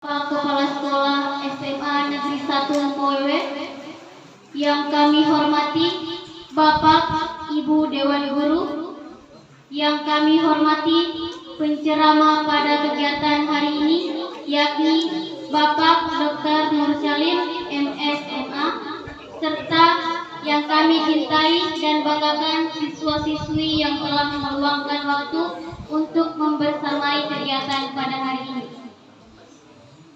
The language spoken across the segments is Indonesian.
Pak Kepala Sekolah SMA Negeri 1 Moewe, yang kami hormati Bapak Ibu Dewan Guru, yang kami hormati penceramah pada kegiatan hari ini, yakni Bapak Dr. Nur Salim, MSMA, serta yang kami cintai dan banggakan siswa-siswi yang telah meluangkan waktu untuk membersamai kegiatan pada hari ini.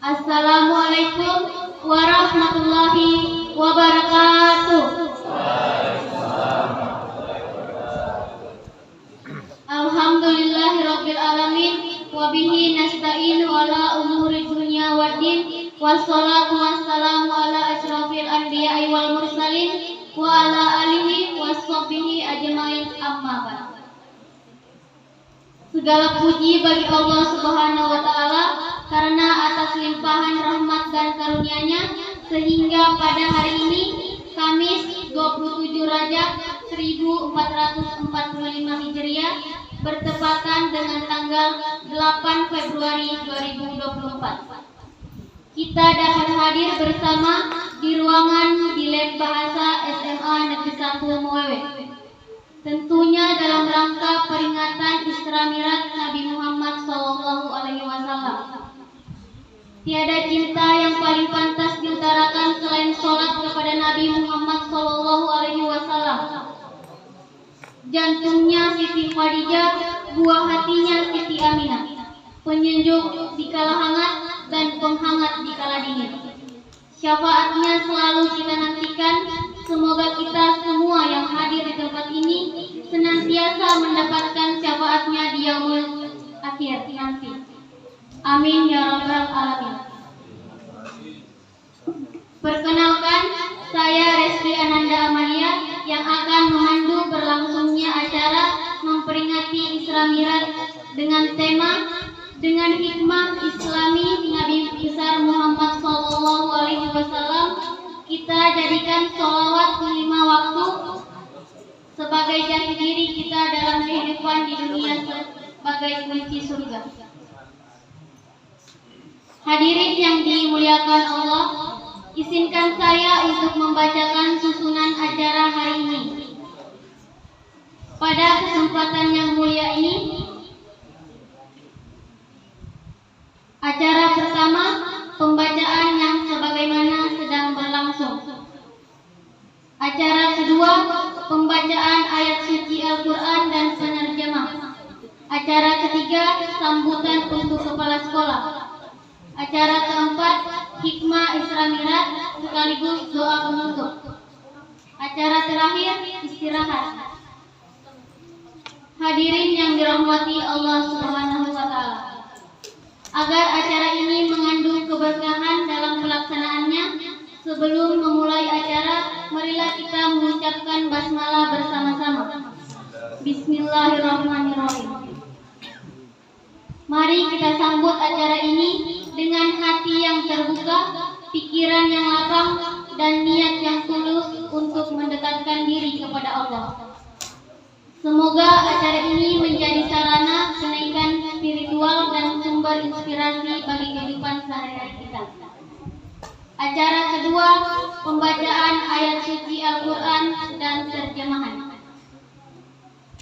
Assalamualaikum warahmatullahi wabarakatuh. Alhamdulillahirabbil alamin wa bihi nasta'inu ala umuri dunya waddin, wassalatu wassalamu ala asyrafil anbiya'i wal mursalin wa ala alihi washabbihi ajmain, amma ba'd. Segala puji bagi Allah Subhanahu wa taala karena atas limpahan rahmat dan karunia-Nya sehingga pada hari ini Kamis 27 Rajab 1445 Hijriah bertepatan dengan tanggal 8 Februari 2024. Kita dapat hadir bersama di ruangan di Lab Bahasa SMA Negeri 1 Moewe. Tentunya dalam rangka peringatan Isra Mi'raj Nabi Muhammad SAW. Tiada cinta yang paling pantas diutarakan selain sholat kepada Nabi Muhammad SAW. Jantungnya Siti Khadijah, buah hatinya Siti Aminah, penyejuk di kala hangat dan penghangat di kala dingin. Syafaatnya selalu kita nantikan. Semoga kita semua yang hadir di tempat ini senantiasa mendapatkan syafaatnya di yaumul akhir nanti. Amin ya rabbal alamin. Perkenalkan, saya Reski Ananda Amalia yang akan memandu berlangsungnya acara memperingati Isra Mi'raj dengan tema dengan hikmah Islami Nabi besar Muhammad SAW. Kita jadikan sholawat 5 waktu sebagai jati diri kita dalam kehidupan di dunia sebagai kunci surga. Hadirin yang dimuliakan Allah, izinkan saya untuk membacakan susunan acara hari ini. Pada kesempatan yang mulia ini, acara pertama pembacaan yang sebagaimana sedang berlangsung. Acara kedua pembacaan ayat suci Al-Quran dan penerjemah. Acara ketiga sambutan untuk kepala sekolah. Acara keempat hikmah Isra Mi'raj sekaligus doa penutup. Acara terakhir istirahat. Hadirin yang dirahmati Allah Subhanahu wa taala, agar acara ini mengandung keberkahan dalam pelaksanaannya, sebelum memulai acara, marilah kita mengucapkan basmalah bersama-sama. Bismillahirrahmanirrahim. Mari kita sambut acara ini dengan hati yang terbuka, pikiran yang lapang, dan niat yang tulus untuk mendekatkan diri kepada Allah. Semoga acara ini menjadi sarana kenaikan spiritual dan sumber inspirasi bagi kehidupan sehari-hari kita. Acara kedua, pembacaan ayat suci Al-Quran dan terjemahan.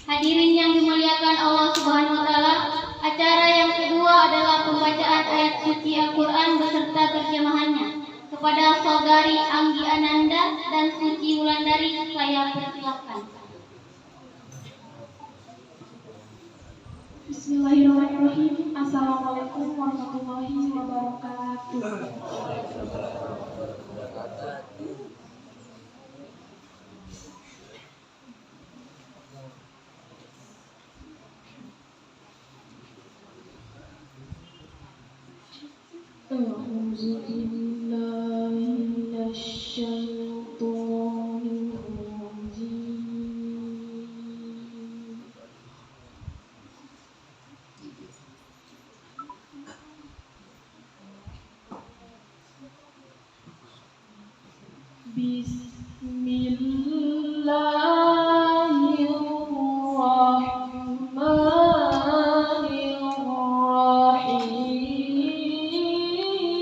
Hadirin yang dimuliakan Allah Subhanahu wa taala, acara yang kedua adalah pembacaan ayat suci Al-Quran beserta terjemahannya. Kepada saudari Anggi Ananda dan Suci Wulandari saya persilakan. Bismillahirrahmanirrahim. Assalamualaikum warahmatullahi wabarakatuh. A'udzu billahi minasyaitonir rajim. Bismillahirrahmanirrahim.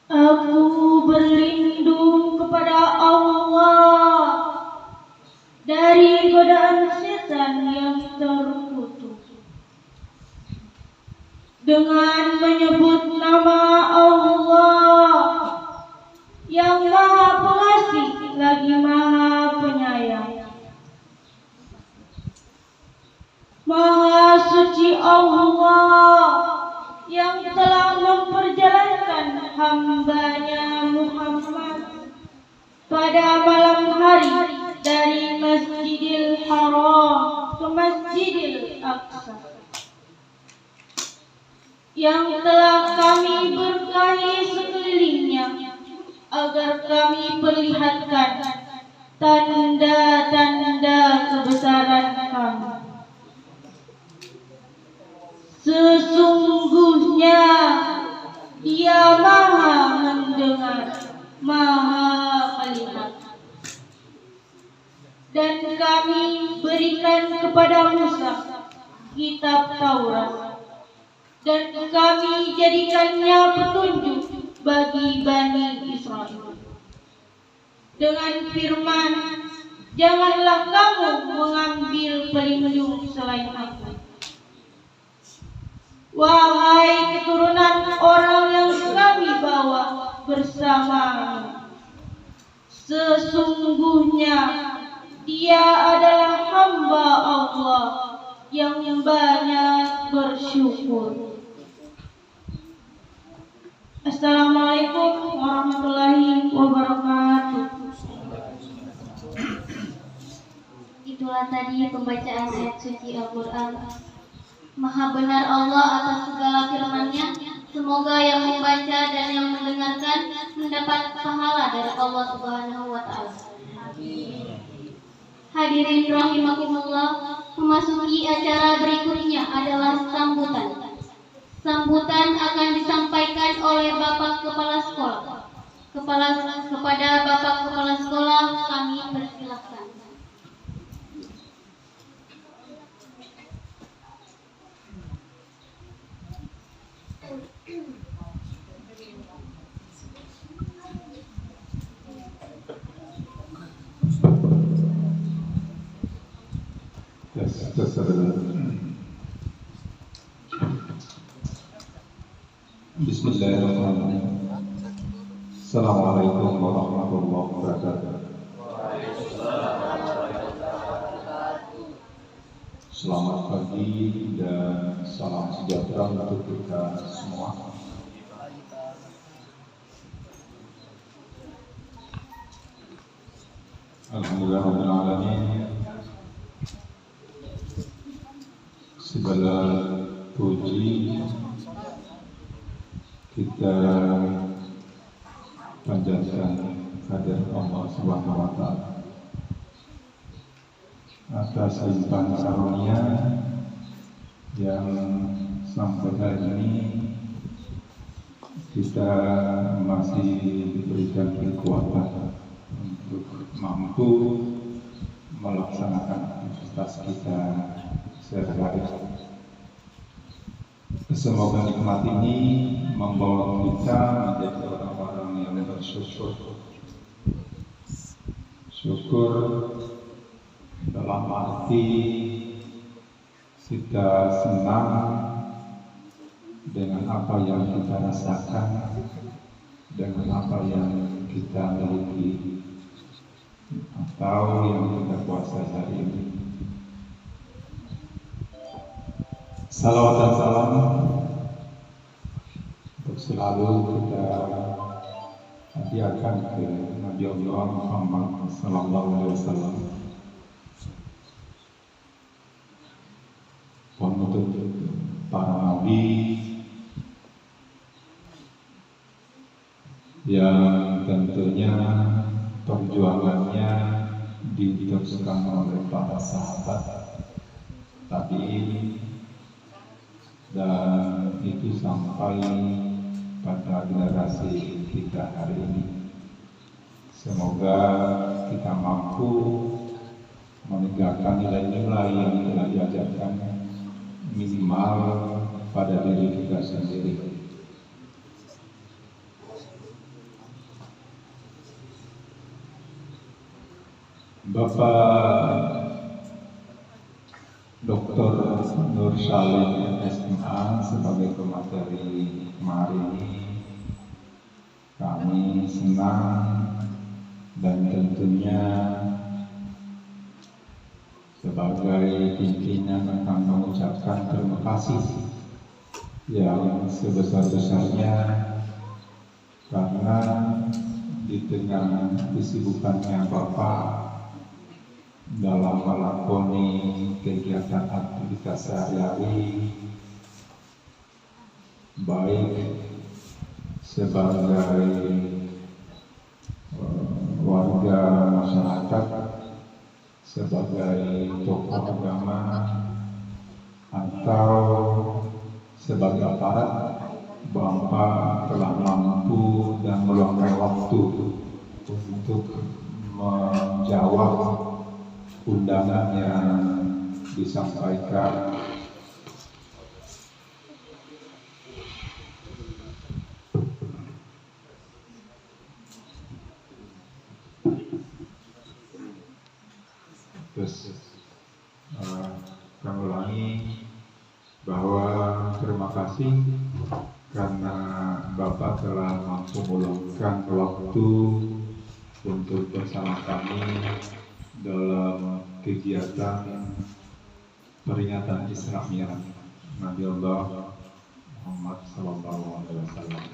Aku berlindung kepada Allah dari godaan setan yang terkutuk. Dengan menyebut nama Allah yang Maha Pengasih lagi Maha Penyayang. Maha suci Allah yang telah memperjalankan hambanya Muhammad pada malam hari dari Masjidil Haram ke Masjidil Aqsa, yang telah kami berkahi sekelilingnya agar kami perlihatkan tanda-tanda kebesaran kami. Sesungguhnya Dia Maha mendengar, Maha melihat. Dan kami berikan kepada Musa kitab Taurat, dan kami jadikannya petunjuk bagi Bani Israel. Dengan firman, janganlah kamu mengambil pelindung selain Aku. Wahai keturunan orang yang kami bawa bersamamu, sesungguhnya Dia adalah hamba Allah yang banyak bersyukur. Assalamualaikum warahmatullahi wabarakatuh. Itulah tadi pembacaan ayat suci Al-Quran. Maha benar Allah atas segala firman-Nya. Semoga yang membaca dan yang mendengarkan mendapat pahala dari Allah Subhanahu wa Ta'ala. Hadirin rahimakumullah, memasuki acara berikutnya adalah sambutan. Sambutan akan disampaikan oleh Bapak Kepala Sekolah. Kepada Bapak Kepala Sekolah kami persilahkan. Bismillahirrahmanirrahim. Assalamualaikum warahmatullahi wabarakatuh. Selamat pagi dan salam sejahtera untuk kita semua. Alhamdulillahirabbil alamin. Segala puji kita panjatkan kehadirat Allah Subhanahu wa Ta'ala atas limpahan karunia yang sampai hari ini kita masih diberikan kekuatan untuk mampu melaksanakan aktivitas kita sehari-hari. Semoga nikmat ini membawa kita menjadi orang-orang yang bersyukur. Syukur dalam arti kita senang dengan apa yang kita rasakan, dengan apa yang kita miliki, atau yang kita kuasai hari ini. Salawat dan salam untuk selalu kita hadiahkan ke Nabi Allah Muhammad Sallallahu Alaihi Wasallam, penutup para nabi yang tentunya perjuangannya diteruskan oleh para sahabat tabi'in, dan itu sampai pada generasi kita hari ini. Semoga kita mampu menegakkan nilai-nilai yang telah diajarkan minimal pada diri kita sendiri. Bapak Dr. Nur Salim SMA sebagai pemateri kemarin ini, kami senang dan tentunya sebagai pimpinan akan mengucapkan terima kasih yang sebesar-besarnya, karena di tengah kesibukannya Bapak dalam melakoni kegiatan aktivitas sehari-hari, baik sebagai warga masyarakat, sebagai tokoh agama, atau sebagai aparat, Bapak telah mampu dan meluangkan waktu untuk menjawab undangan yang disampaikan. Terus kami ulangi bahwa terima kasih karena Bapak telah mampu meluangkan waktu untuk bersama kami dalam kegiatan peringatan Isra Mi'raj Nabi Allah Muhammad Sallallahu Alaihi Wasallam.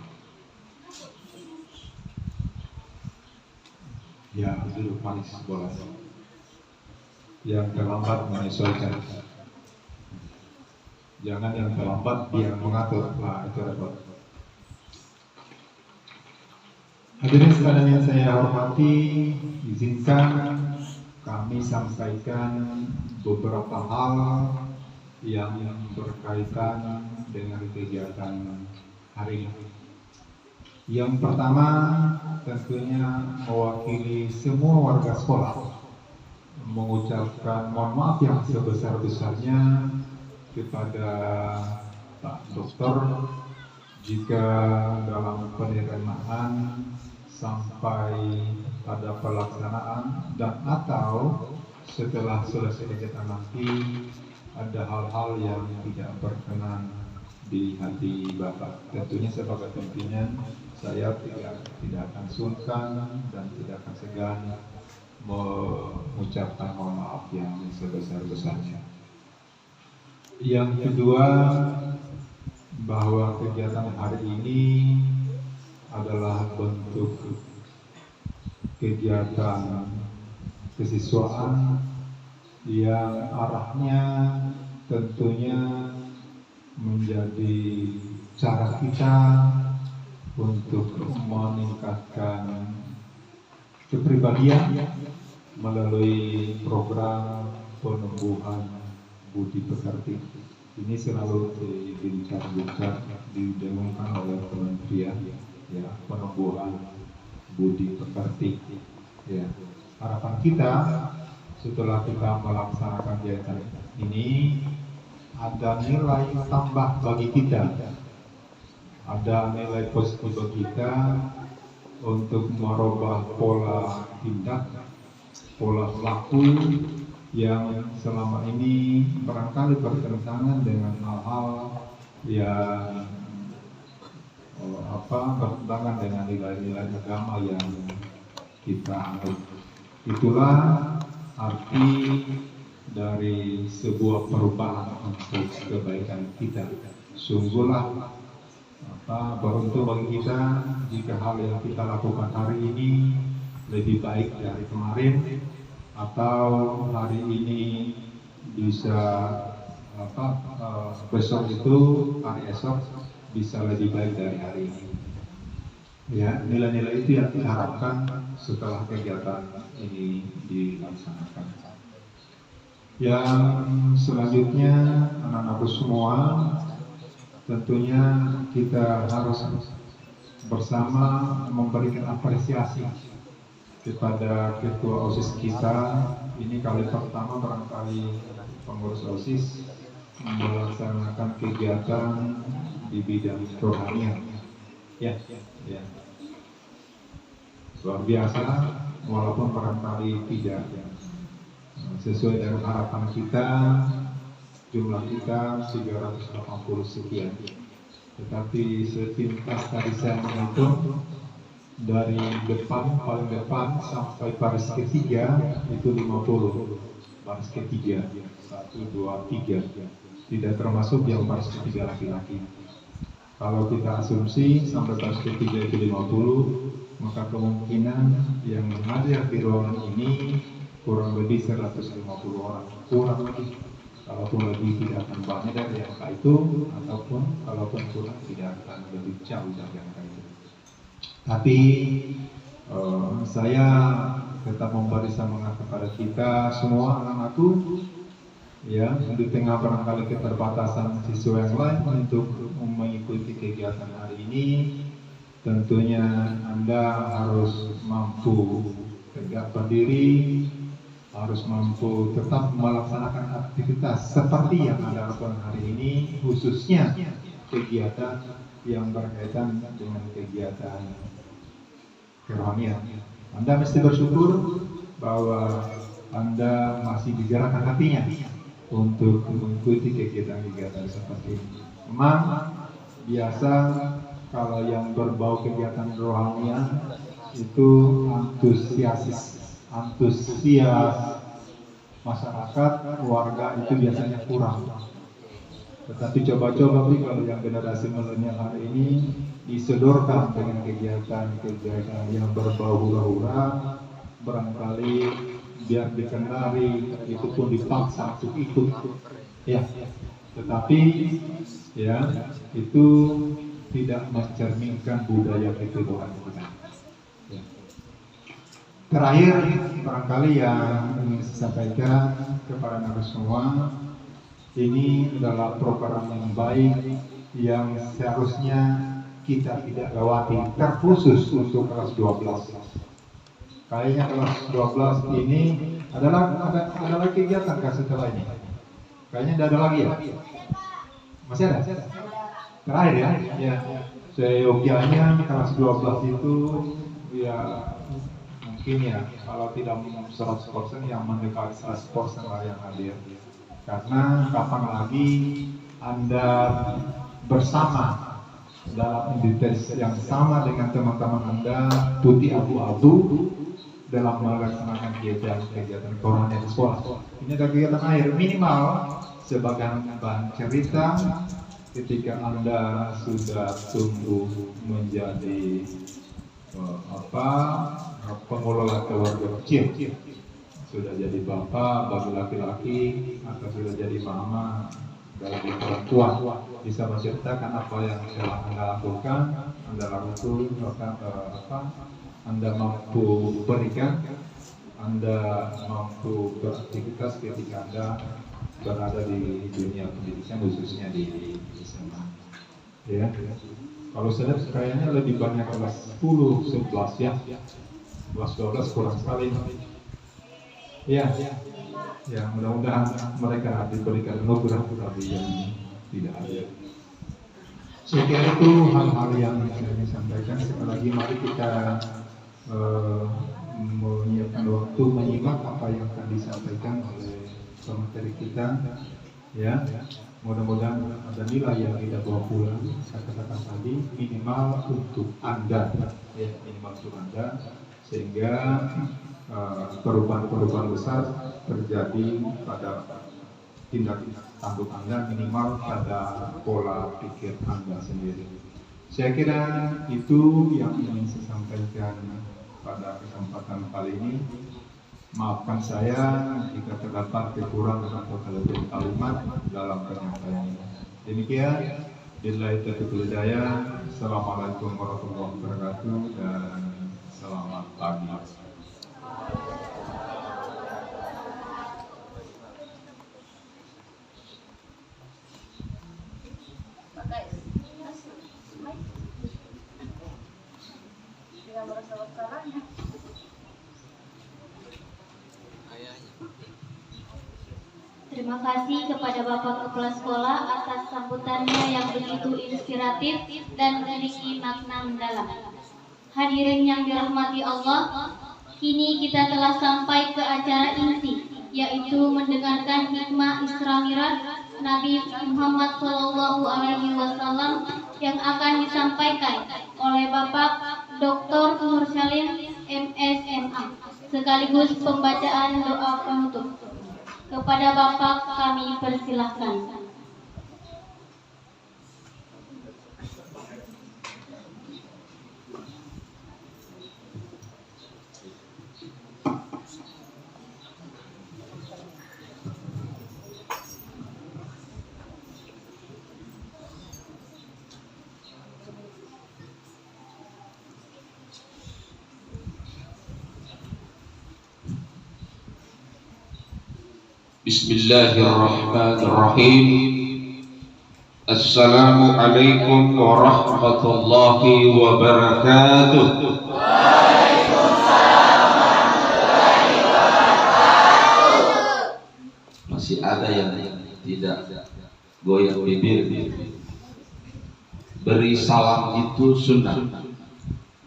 Ya, duduk manis boleh. Yang terlambat menyesuaikan. Jangan yang terlambat dia mengatur. Nah, itu repot. Hadirin sekalian yang saya hormati, izinkan kami sampaikan beberapa hal yang berkaitan dengan kegiatan hari ini. Yang pertama, tentunya mewakili semua warga sekolah mengucapkan mohon maaf yang sebesar-besarnya kepada Pak Dokter jika dalam penerimaan sampai pada pelaksanaan dan atau setelah selesai kegiatan nanti ada hal-hal yang tidak berkenan di hati Bapak. Tentunya sebagai pimpinan saya tidak akan sungkan dan tidak akan segan mengucapkan mohon maaf yang sebesar-besarnya. Yang kedua, bahwa kegiatan hari ini adalah bentuk kegiatan kesiswaan yang arahnya tentunya menjadi cara kita untuk meningkatkan kepribadian melalui program penumbuhan budi pekerti. Ini selalu dibincang-bincang, didengungkan oleh kementerian, ya, penumbuhan budi pekerti. Ya, harapan kita setelah kita melaksanakan kegiatan ini ada nilai tambah bagi kita, ada nilai positif bagi kita untuk merubah pola tindak, pola laku yang selama ini barangkali bertentangan dengan hal-hal yang bertentangan dengan nilai-nilai agama yang kita anut. Itulah arti dari sebuah perubahan untuk kebaikan kita. Sungguhlah beruntung bagi kita jika hal yang kita lakukan hari ini lebih baik dari kemarin, atau hari ini bisa besok itu hari esok bisa lebih baik dari hari ini. Ya, nilai-nilai itu yang diharapkan setelah kegiatan ini dilaksanakan. Yang selanjutnya, anak-anakku semua, tentunya kita harus bersama memberikan apresiasi kepada ketua OSIS kita. Ini kali pertama barangkali pengurus OSIS melaksanakan kegiatan di bidang kerohanian. Ya. Luar biasa, walaupun barangkali tidak sesuai dengan harapan kita, jumlah kita 380 sekian. Tetapi sepintas tadi saya menghitung, dari paling depan sampai baris ketiga itu 50. Baris ketiga 1, 2, 3, tidak termasuk yang baris ketiga laki-laki. Kalau kita asumsi sampai baris ketiga itu 50, maka kemungkinan yang hadir di ruangan ini kurang lebih 150 orang, kurang lebih. Kalaupun lebih tidak akan banyak dari angka itu, ataupun kalaupun kurang tidak akan lebih jauh dari angka itu. Tapi saya tetap memberi semangat kepada kita semua anak-anakku, ya, di tengah barangkali keterbatasan siswa yang lain untuk mengikuti kegiatan hari ini. Tentunya Anda harus mampu tegak berdiri, harus mampu tetap melaksanakan aktivitas seperti yang Anda lakukan hari ini, khususnya kegiatan yang berkaitan dengan kegiatan kerohanian. Anda mesti bersyukur bahwa Anda masih digerakkan hatinya untuk mengikuti kegiatan-kegiatan seperti ini. Memang biasa kalau yang berbau kegiatan kerohanian itu antusias masyarakat, warga itu biasanya kurang. Tetapi coba-coba kalau yang generasi milenial hari ini disodorkan dengan kegiatan-kegiatan yang berbau hura-hura, barangkali biar dikenali, itu pun dipaksa untuk ikut. Ya, tetapi ya itu tidak mencerminkan budaya kehidupan kita. Ya. Terakhir, barangkali yang ingin saya sampaikan kepada anak semua, ini adalah program yang baik yang seharusnya kita tidak lewati, terkhusus untuk kelas 12. Kayaknya kelas 12 ini ada kegiatan setelah ini. Kayaknya tidak ada lagi ya? Masih ada? Terakhir ya. Seyogianya kelas 12 itu ya mungkin ya kalau tidak 100% yang mendekati 100% lah yang hadir. Karena kapan lagi Anda bersama dalam identitas yang sama dengan teman-teman Anda putih abu-abu dalam melaksanakan kegiatan kerohanian di sekolah. Ini ada kegiatan akhir minimal sebagai bahan cerita ketika Anda sudah tumbuh menjadi pengelola keluarga kecil, sudah jadi bapak bagi laki-laki atau sudah jadi mama bagi perempuan, bisa menceritakan apa yang telah Anda lakukan, Anda mampu berikan, Anda mampu beraktivitas ketika Anda berada di dunia pendidikan, khususnya di SMA. Ya. Kalau saya lihat kayaknya lebih banyak kelas 10, 11 ya. Kelas 12 kurang sekali. Ya. Ya, mudah-mudahan mereka diberikan anugerah tetapi yang tidak ada. Saya kira itu hal-hal yang saya sampaikan. Sekali lagi mari kita menyiapkan waktu menyimak apa yang akan disampaikan oleh pemateri kita. Ya, mudah-mudahan ada nilai yang kita bawa pulang. Saya katakan tadi minimal untuk Anda, ya, minimal untuk Anda, sehingga perubahan-perubahan besar terjadi pada tindak tanduk Anda, minimal pada pola pikir Anda sendiri. Saya kira itu yang ingin saya sampaikan pada kesempatan kali ini. Maafkan saya jika terdapat kekurangan atau kelebihan kalimat dalam penyampaian ini. Demikian, billahi taufiq wal hidayah. Assalamualaikum warahmatullahi wabarakatuh dan selamat pagi. Terima kasih kepada Bapak Kepala Sekolah atas sambutannya yang begitu inspiratif dan memiliki makna mendalam. Hadirin yang dirahmati Allah, kini kita telah sampai ke acara inti, yaitu mendengarkan hikmah Isra Miraj Nabi Muhammad SAW yang akan disampaikan oleh Bapak Dr. Nur Salim MSMA, sekaligus pembacaan doa penutup. Kepada Bapak kami persilahkan. Bismillahirrahmanirrahim. Assalamualaikum warahmatullahi wabarakatuh. Masih ada yang tidak goyang bibir. Beri salam itu sunnah,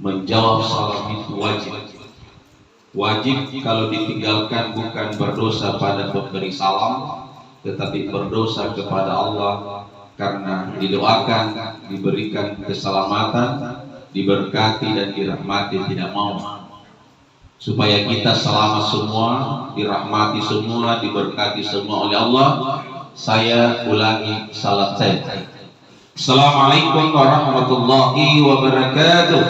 menjawab salam itu wajib. Wajib kalau ditinggalkan bukan berdosa pada pemberi salam, tetapi berdosa kepada Allah karena didoakan, diberikan keselamatan, diberkati dan dirahmati tidak mau. Supaya kita selamat semua, dirahmati semua, diberkati semua oleh Allah. Saya ulangi salat saya. Assalamualaikum warahmatullahi wabarakatuh.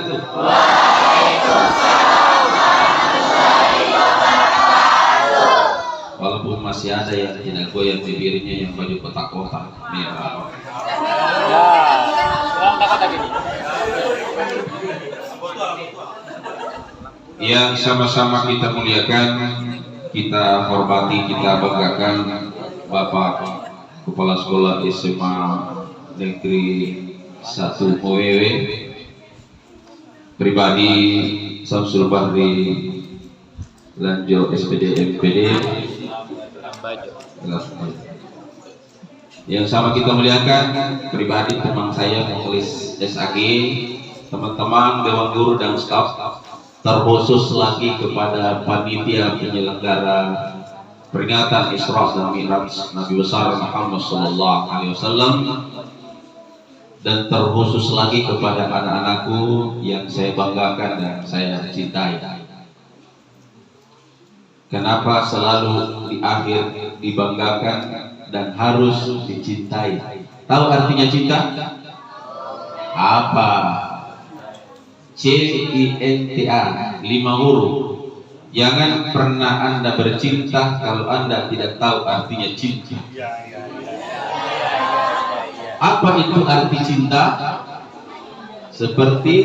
Walaupun masih ada yang tidak goyang bibirnya, yang baju kotak-kotak merah. Yang sama-sama kita muliakan, kita hormati, kita banggakan Bapak Kepala Sekolah SMA Negeri 1 OWW, pribadi Samsul Bahri Lanjo SPD MPD. Yang sama kita muliakan, pribadi teman saya Mukhlis SAG, teman-teman Dewan Guru dan staf, terkhusus lagi kepada panitia penyelenggara peringatan Isra dan Mi'raj Nabi besar Muhammad SAW, dan terkhusus lagi kepada anak-anakku yang saya banggakan dan saya cintai. Kenapa selalu di akhir dibanggakan dan harus dicintai? Tahu artinya cinta? Apa? CINTA, 5 huruf. Jangan pernah Anda bercinta kalau Anda tidak tahu artinya cinta. Apa itu arti cinta? Seperti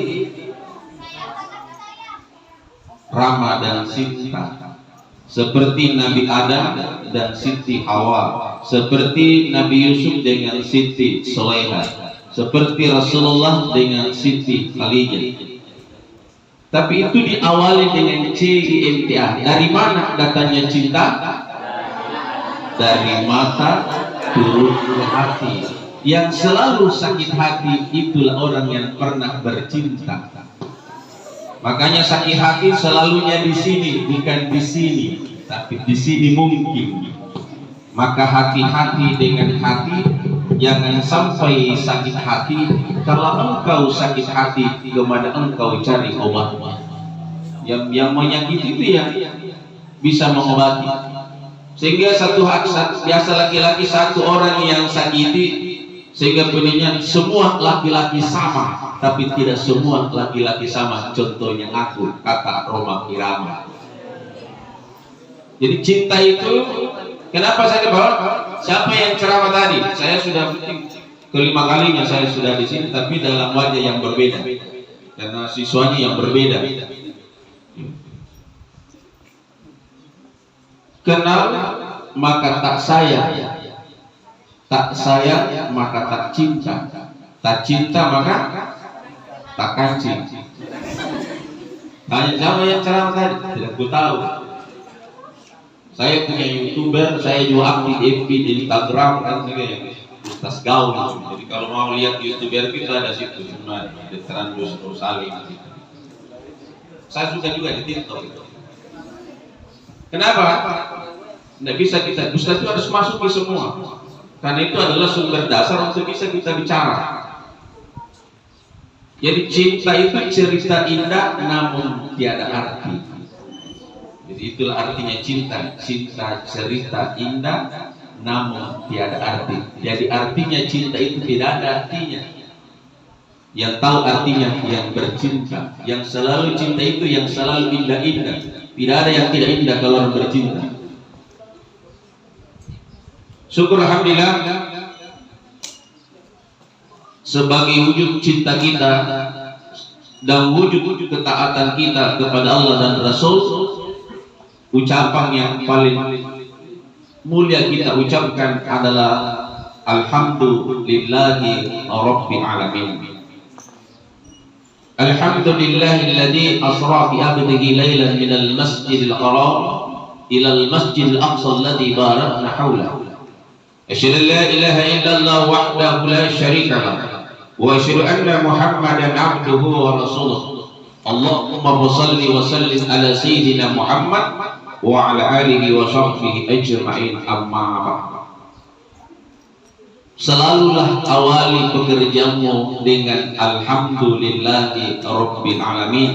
Rama dan Sinta, seperti Nabi Adam dan Siti Hawa, seperti Nabi Yusuf dengan Siti Sulaiman, seperti Rasulullah dengan Siti Khadijah. Tapi itu diawali dengan CINTA. Dari mana datangnya cinta? dari mata turun ke hati. Yang selalu sakit hati itulah orang yang pernah bercinta. Makanya sakit hati selalunya di sini, bukan di sini, tapi di sini mungkin. Maka hati-hati dengan hati, jangan sampai sakit hati. Kalau engkau sakit hati, kemana engkau cari obatnya? Yang menyakiti itu yang bisa mengobati. Sehingga biasa laki-laki satu orang yang sakiti, sehingga penyanyi semua laki-laki sama, tapi tidak semua laki-laki sama. Contohnya aku, kata Roma Irama. Jadi cinta itu, kenapa saya bawa? Siapa yang ceramah tadi? Saya sudah kelima kalinya saya sudah di sini, tapi dalam wajah yang berbeda, karena siswanya yang berbeda. Kenal maka tak sayang, tak sayang maka tak cinta, tak cinta maka tak kancing. Tanya siapa yang ceramah tadi? Tidak ku tahu. Saya punya YouTuber, saya juga aktif FB di Instagram kan, saya Ustaz Gaul. Jadi kalau mau lihat YouTuber kita ada situ, cuma di Trans Rosalim. Saya suka juga di TikTok itu. Kenapa? Tidak bisa kita, Ustaz itu harus masuk ke semua. Karena itu adalah sumber dasar untuk bisa kita bicara. Jadi cinta itu cerita indah namun tiada arti. Jadi itulah artinya cinta. Cinta cerita indah namun tiada arti. Jadi artinya cinta itu tidak ada artinya. Yang tahu artinya yang bercinta. Yang selalu cinta itu yang selalu indah-indah. Tidak ada yang tidak indah kalau orang bercinta. Syukur alhamdulillah, sebagai wujud cinta kita dan wujud ketaatan kita kepada Allah dan Rasul, ucapan yang paling mulia kita ucapkan adalah alhamdulillahi rabbil alamin. Alhamdulillahilladzi asra bi 'abdihi lailan minal masjidil haram ila al masjidil aqsa alladzi barakna hawlahu. Asyhadu an la ilaha illallah wahdahu la syarika lah wa asyhadu anna Muhammadan 'abduhu wa rasuluh. Allahumma shalli wa sallim ala sayyidina Muhammad wa ala alihi wa sahbihi ajma'in, amma ba'd. Selalulah awali pekerjaanmu dengan alhamdulillahi rabbil alamin.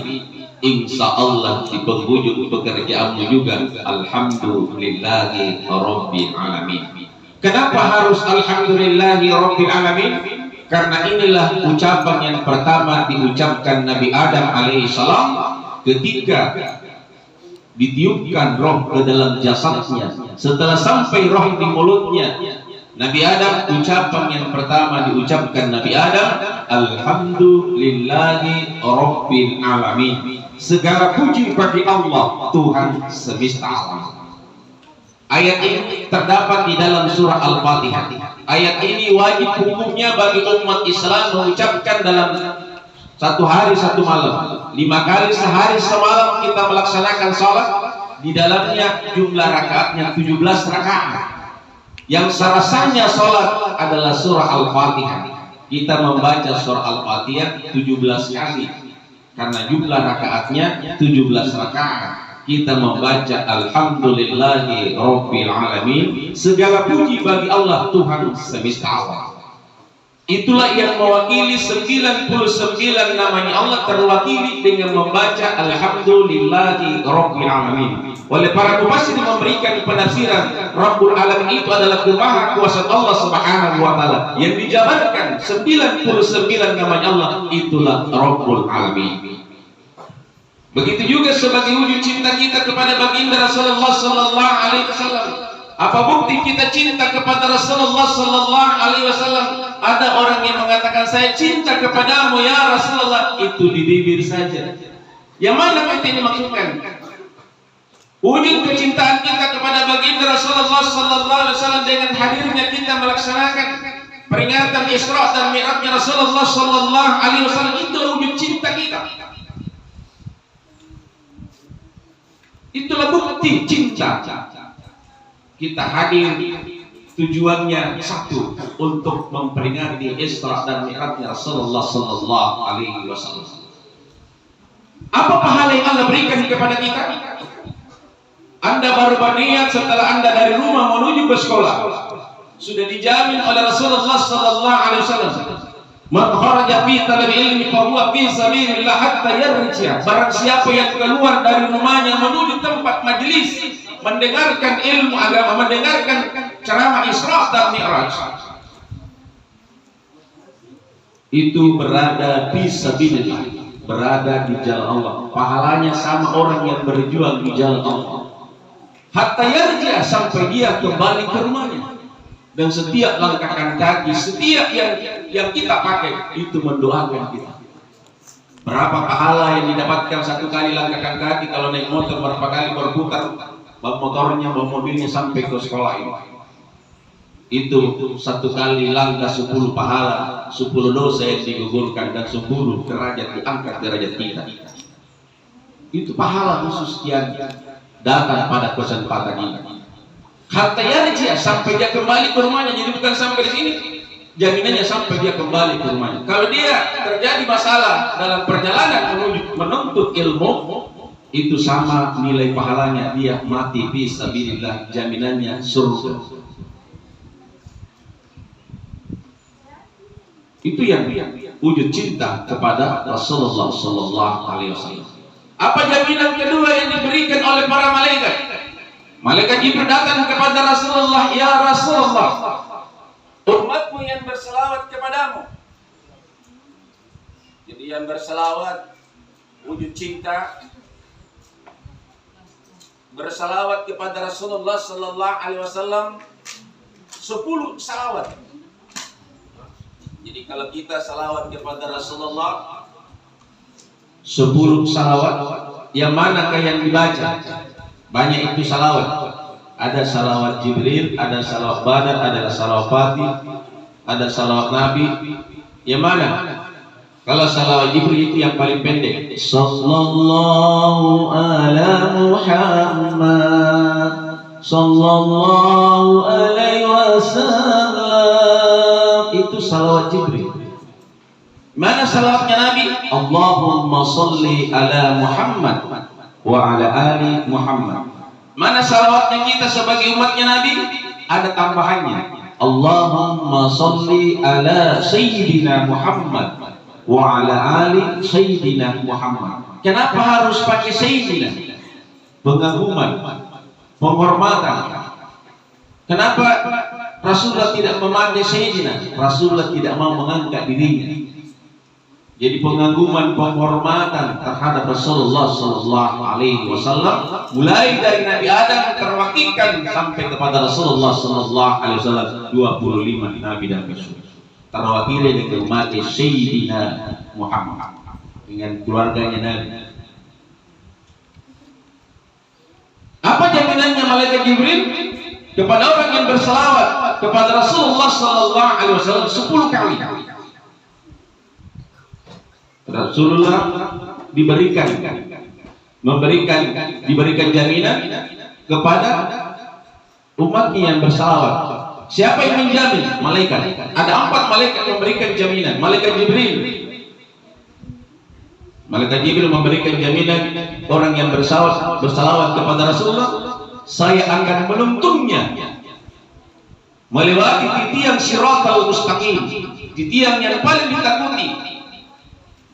Insya Allah di penghujung pekerjaanmu juga alhamdulillahi rabbil alamin. Kenapa harus alhamdulillahi rabbil alamin? Karena inilah ucapan yang pertama diucapkan Nabi Adam alaihissalam ketika ditiupkan roh ke dalam jasadnya. Setelah sampai roh di mulutnya Nabi Adam, ucapan yang pertama diucapkan Nabi Adam, alhamdulillahi rabbil alamin. Segala puji bagi Allah, Tuhan semesta alam. Ayat ini terdapat di dalam surah Al-Fatihah. Ayat ini wajib hukumnya bagi umat Islam mengucapkan dalam satu hari satu malam. 5 kali sehari semalam kita melaksanakan sholat. Di dalamnya jumlah rakaatnya 17 rakaat. Yang serasanya sholat adalah surah Al-Fatihah. Kita membaca surah Al-Fatihah 17 kali. Karena jumlah rakaatnya 17 rakaat. Kita membaca alhamdulillahi rabbil alamin. Segala puji bagi Allah Tuhan semesta alam. Itulah yang mewakili 99 namanya Allah terwakili dengan membaca alhamdulillahi rabbil alamin. Oleh para mufassir memberikan penafsiran Rabbul Alamin itu adalah kemahakuasaan Allah Subhanahu wa taala yang dijabarkan 99 namanya Allah, itulah Rabbul Alamin. Begitu juga sebagai wujud cinta kita kepada baginda Rasulullah sallallahu alaihi wasallam. Apa bukti kita cinta kepada Rasulullah sallallahu alaihi wasallam? Ada orang yang mengatakan saya cinta kepadamu ya Rasulullah, itu di bibir saja. Yang mana kita ini maksudkan? Wujud kecintaan kita kepada baginda Rasulullah sallallahu alaihi wasallam dengan hadirnya kita melaksanakan peringatan Isra dan Mi'rajnya Rasulullah sallallahu alaihi wasallam, itu wujud cinta kita. Itulah bukti cinta. kita hadir tujuannya satu, untuk memperingati Isra dan Mi'rajnya Rasulullah sallallahu alaihi wasallam. Apa pahala yang Allah berikan kepada kita? Anda baru berniat setelah Anda dari rumah menuju ke sekolah, sudah dijamin oleh Rasulullah sallallahu alaihi wasallam, man kharaja fi talab ilmi fa huwa fi sabilillah hatta yarji'a. Barang siapa yang keluar dari rumahnya menuju tempat majelis mendengarkan ilmu agama, mendengarkan ceramah Isra dan Mi'raj, itu berada fi sabilillah, berada di jalan Allah. Pahalanya sama orang yang berjuang di jalan Allah. Hatta yarji'a, sampai dia kembali ke rumahnya. Dan setiap langkahkan kaki, setiap yang kita pakai itu mendoakan kita. Berapa pahala yang didapatkan satu kali langkahkan kaki? Kalau naik motor berapa kali berputar, bawa motornya, bawa mobilnya sampai ke sekolah ini. Itu satu kali langkah 10 pahala, 10 dosa yang digugurkan, dan 10 derajat diangkat derajat kita. Itu pahala khusus yang datang pada kesempatan ini. Hatta yarji'a, sampai dia kembali ke rumahnya. Jadi bukan sampai di sini, jaminannya sampai dia kembali ke rumahnya. Kalau dia terjadi masalah dalam perjalanan menuntut ilmu, itu sama nilai pahalanya dia mati fi sabilillah, jaminannya surga. Itu yang wujud cinta kepada Rasulullah sallallahu alaihi wasallam. Apa jaminan kedua yang diberikan oleh para malaikat? Malaikat Jibril datang kepada Rasulullah, ya Rasulullah, umatmu yang berselawat kepadamu. Jadi yang berselawat wujud cinta, berselawat kepada Rasulullah sallallahu alaihi wasallam 10 salawat. Jadi kalau kita salawat kepada Rasulullah 10 salawat, yang manakah yang dibaca? Banyak itu salawat. Ada salawat Jibril, ada salawat Badar, ada salawat Fatih, ada salawat Nabi. Yang mana? Kalau salawat Jibril itu yang paling pendek. Sallallahu ala Muhammad, sallallahu alaihi wasallam. Itu salawat Jibril. Mana salawatnya Nabi? Allahumma salli ala Muhammad wa ala ali Muhammad. Mana salawatnya kita sebagai umatnya Nabi? Ada tambahannya. Allahumma salli ala Sayyidina Muhammad wa ala ali Sayyidina Muhammad. Kenapa harus pakai Sayyidina? Pengaguman, penghormatan. Kenapa Rasulullah tidak memakai Sayyidina? Rasulullah tidak mau mengangkat dirinya. Jadi pengaguman, penghormatan terhadap Rasulullah sallallahu alaihi wasallam, mulai dari Nabi Adam terwakilkan sampai kepada Rasulullah sallallahu alaihi wasallam 25 nabi dan rasul. Terwakili dengan umat Sayyidina Muhammad dengan keluarganya Nabi. Apa jaminannya malaikat Jibril kepada orang yang berselawat kepada Rasulullah sallallahu alaihi wasallam 10 kali? Rasulullah diberikan jaminan kepada umatnya yang bersalawat. Siapa yang menjamin? Malaikat. Ada 4 malaikat yang memberikan jaminan. Malaikat Jibril. Malaikat Jibril memberikan jaminan orang yang bersalawat kepada Rasulullah, saya akan menuntunnya melewati tiang Shiratal Mustaqim, di tiang yang paling ditakuti.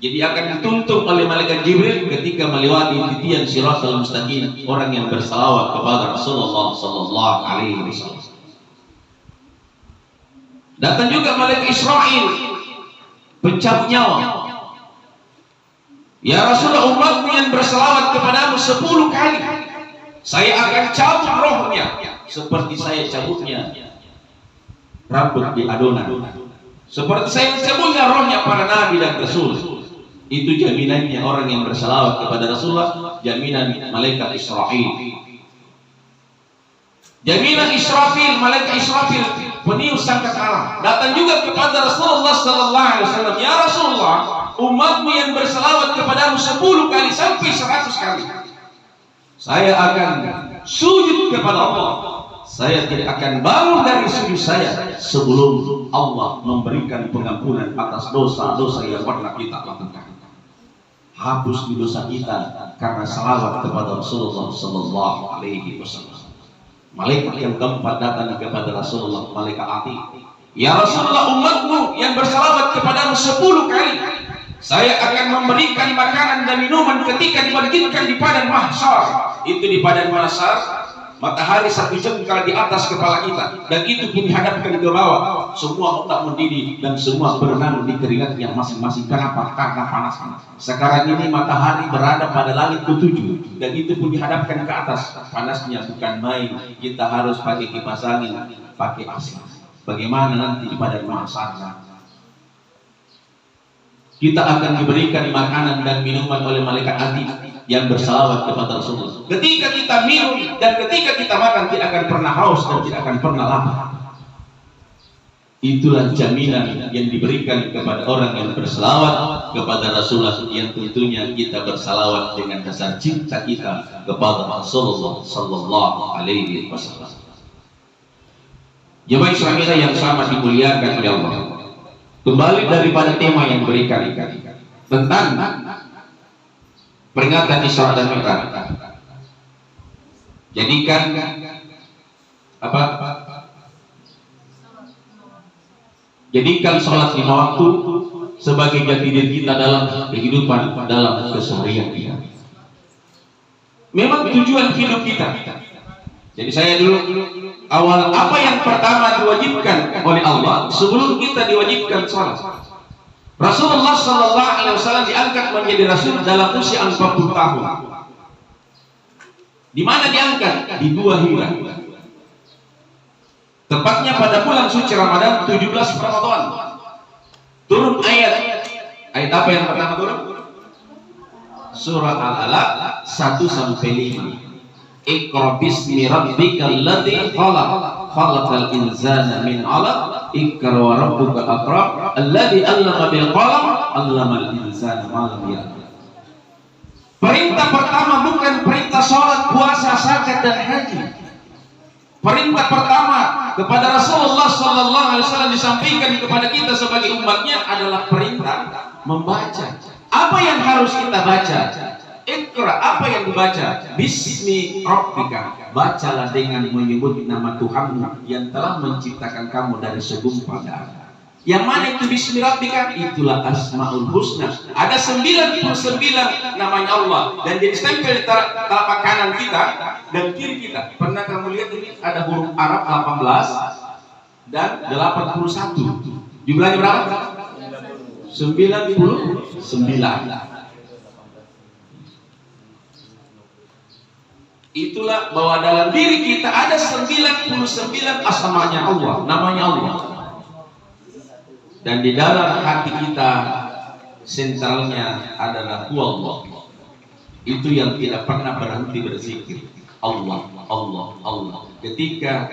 Jadi akan dituntun oleh malaikat Jibril ketika melewati titian Shiratal Mustaqim, orang yang bersalawat kepada Rasulullah sallallahu alaihi wasallam. Datang juga malaikat Israil, pencabut nyawa. Ya Rasulullah, umatmu yang bersalawat kepadamu 10 kali, saya akan cabut rohnya seperti saya cabutnya rambut di adonan, seperti saya cabutnya rohnya para nabi dan rasul. Itu jaminannya orang yang bersalawat kepada Rasulullah, jaminan malaikat Israfil. Jaminan Israfil, malaikat Israfil, peniup sangkakala, datang juga kepada Rasulullah sallallahu alaihi wasallam. Ya Rasulullah, umatmu yang bersalawat kepadamu 10 kali sampai 100 kali, saya akan sujud kepada Allah, saya tidak akan bangun dari sujud saya sebelum Allah memberikan pengampunan atas dosa-dosa yang pernah kita lakukan. Hapus di dosa kita karena salawat kepada Rasulullah Sallallahu Alaihi Wasallam. Malaikat yang keempat datang kepada Rasulullah, malaikat Ati. Ya Rasulullah, umatmu yang bersalawat kepadamu 10 kali, saya akan memberikan makanan dan minuman ketika dibangkitkan di padang mahsyar. Itu di padang mahsyar, matahari 1 jengkal di atas kepala kita, dan itu pun dihadapkan ke bawah. Semua otak mendidih dan semua berenang di keringatnya masing-masing. Kenapa? Karena panas. Sekarang ini matahari berada pada langit ke-7, dan itu pun dihadapkan ke atas. Panasnya bukan main. Kita harus pakai kipas angin, pakai AC. Bagaimana nanti di padang mahsyar? Kita akan diberikan makanan dan minuman oleh malaikat Ati yang bersalawat kepada Rasulullah. Ketika kita minum dan ketika kita makan, tidak akan pernah haus dan tidak akan pernah lapar. Itulah jaminan yang diberikan kepada orang yang bersalawat kepada Rasulullah, yang tentunya kita bersalawat dengan dasar cinta kita kepada Rasulullah Sallallahu Alaihi Wasallam. Jemaah Islam yang sama dimuliakan oleh Allah. Kembali daripada tema yang diberikan tentang peringatan Isra dan Mi'raj. Jadikan apa? Jadikan sholat 5 waktu sebagai jati diri kita dalam kehidupan, dalam keseharian kita. Memang tujuan hidup kita. Jadi saya dulu awal apa yang pertama diwajibkan oleh Allah sebelum kita diwajibkan sholat. Rasulullah Sallallahu Alaihi Wasallam diangkat menjadi Rasul dalam usia 40 tahun. Di mana diangkat? Di Gua Hira. Tepatnya pada bulan suci Ramadan 17 Ramadan. Turun ayat apa yang pertama turun? Surah Al-Alaq 1-5. Iqra bismi rabbikal ladzi khalaq, khalaqal insana min 'alaq, Iqra wa rabbuka akram, alladzi 'allama bil qalam, 'allamal insana ma lam ya'lam. Perintah pertama bukan perintah salat, puasa, zakat dan haji. Perintah pertama kepada Rasulullah Sallallahu Alaihi Wasallam disampaikan kepada kita sebagai umatnya adalah perintah membaca. Apa yang harus kita baca? Iqra, apa yang dibaca? Bismi rabbika, bacalah dengan menyebut nama Tuhanmu yang telah menciptakan kamu dari segumpal darah. Yang mana itu bismi rabbika? Itulah Asmaul Husna. Ada 99 namanya Allah, dan jadi stempel di telapak kanan kita dan kiri kita. Pernah kamu lihat ini ada huruf Arab 18 dan 81. Jumlahnya berapa? 99. Itulah bahwa dalam diri kita ada 99 asmanya Allah, namanya Allah. Dan di dalam hati kita sentralnya adalah Allah. Itu yang tidak pernah berhenti berzikir. Allah, Allah, Allah. Ketika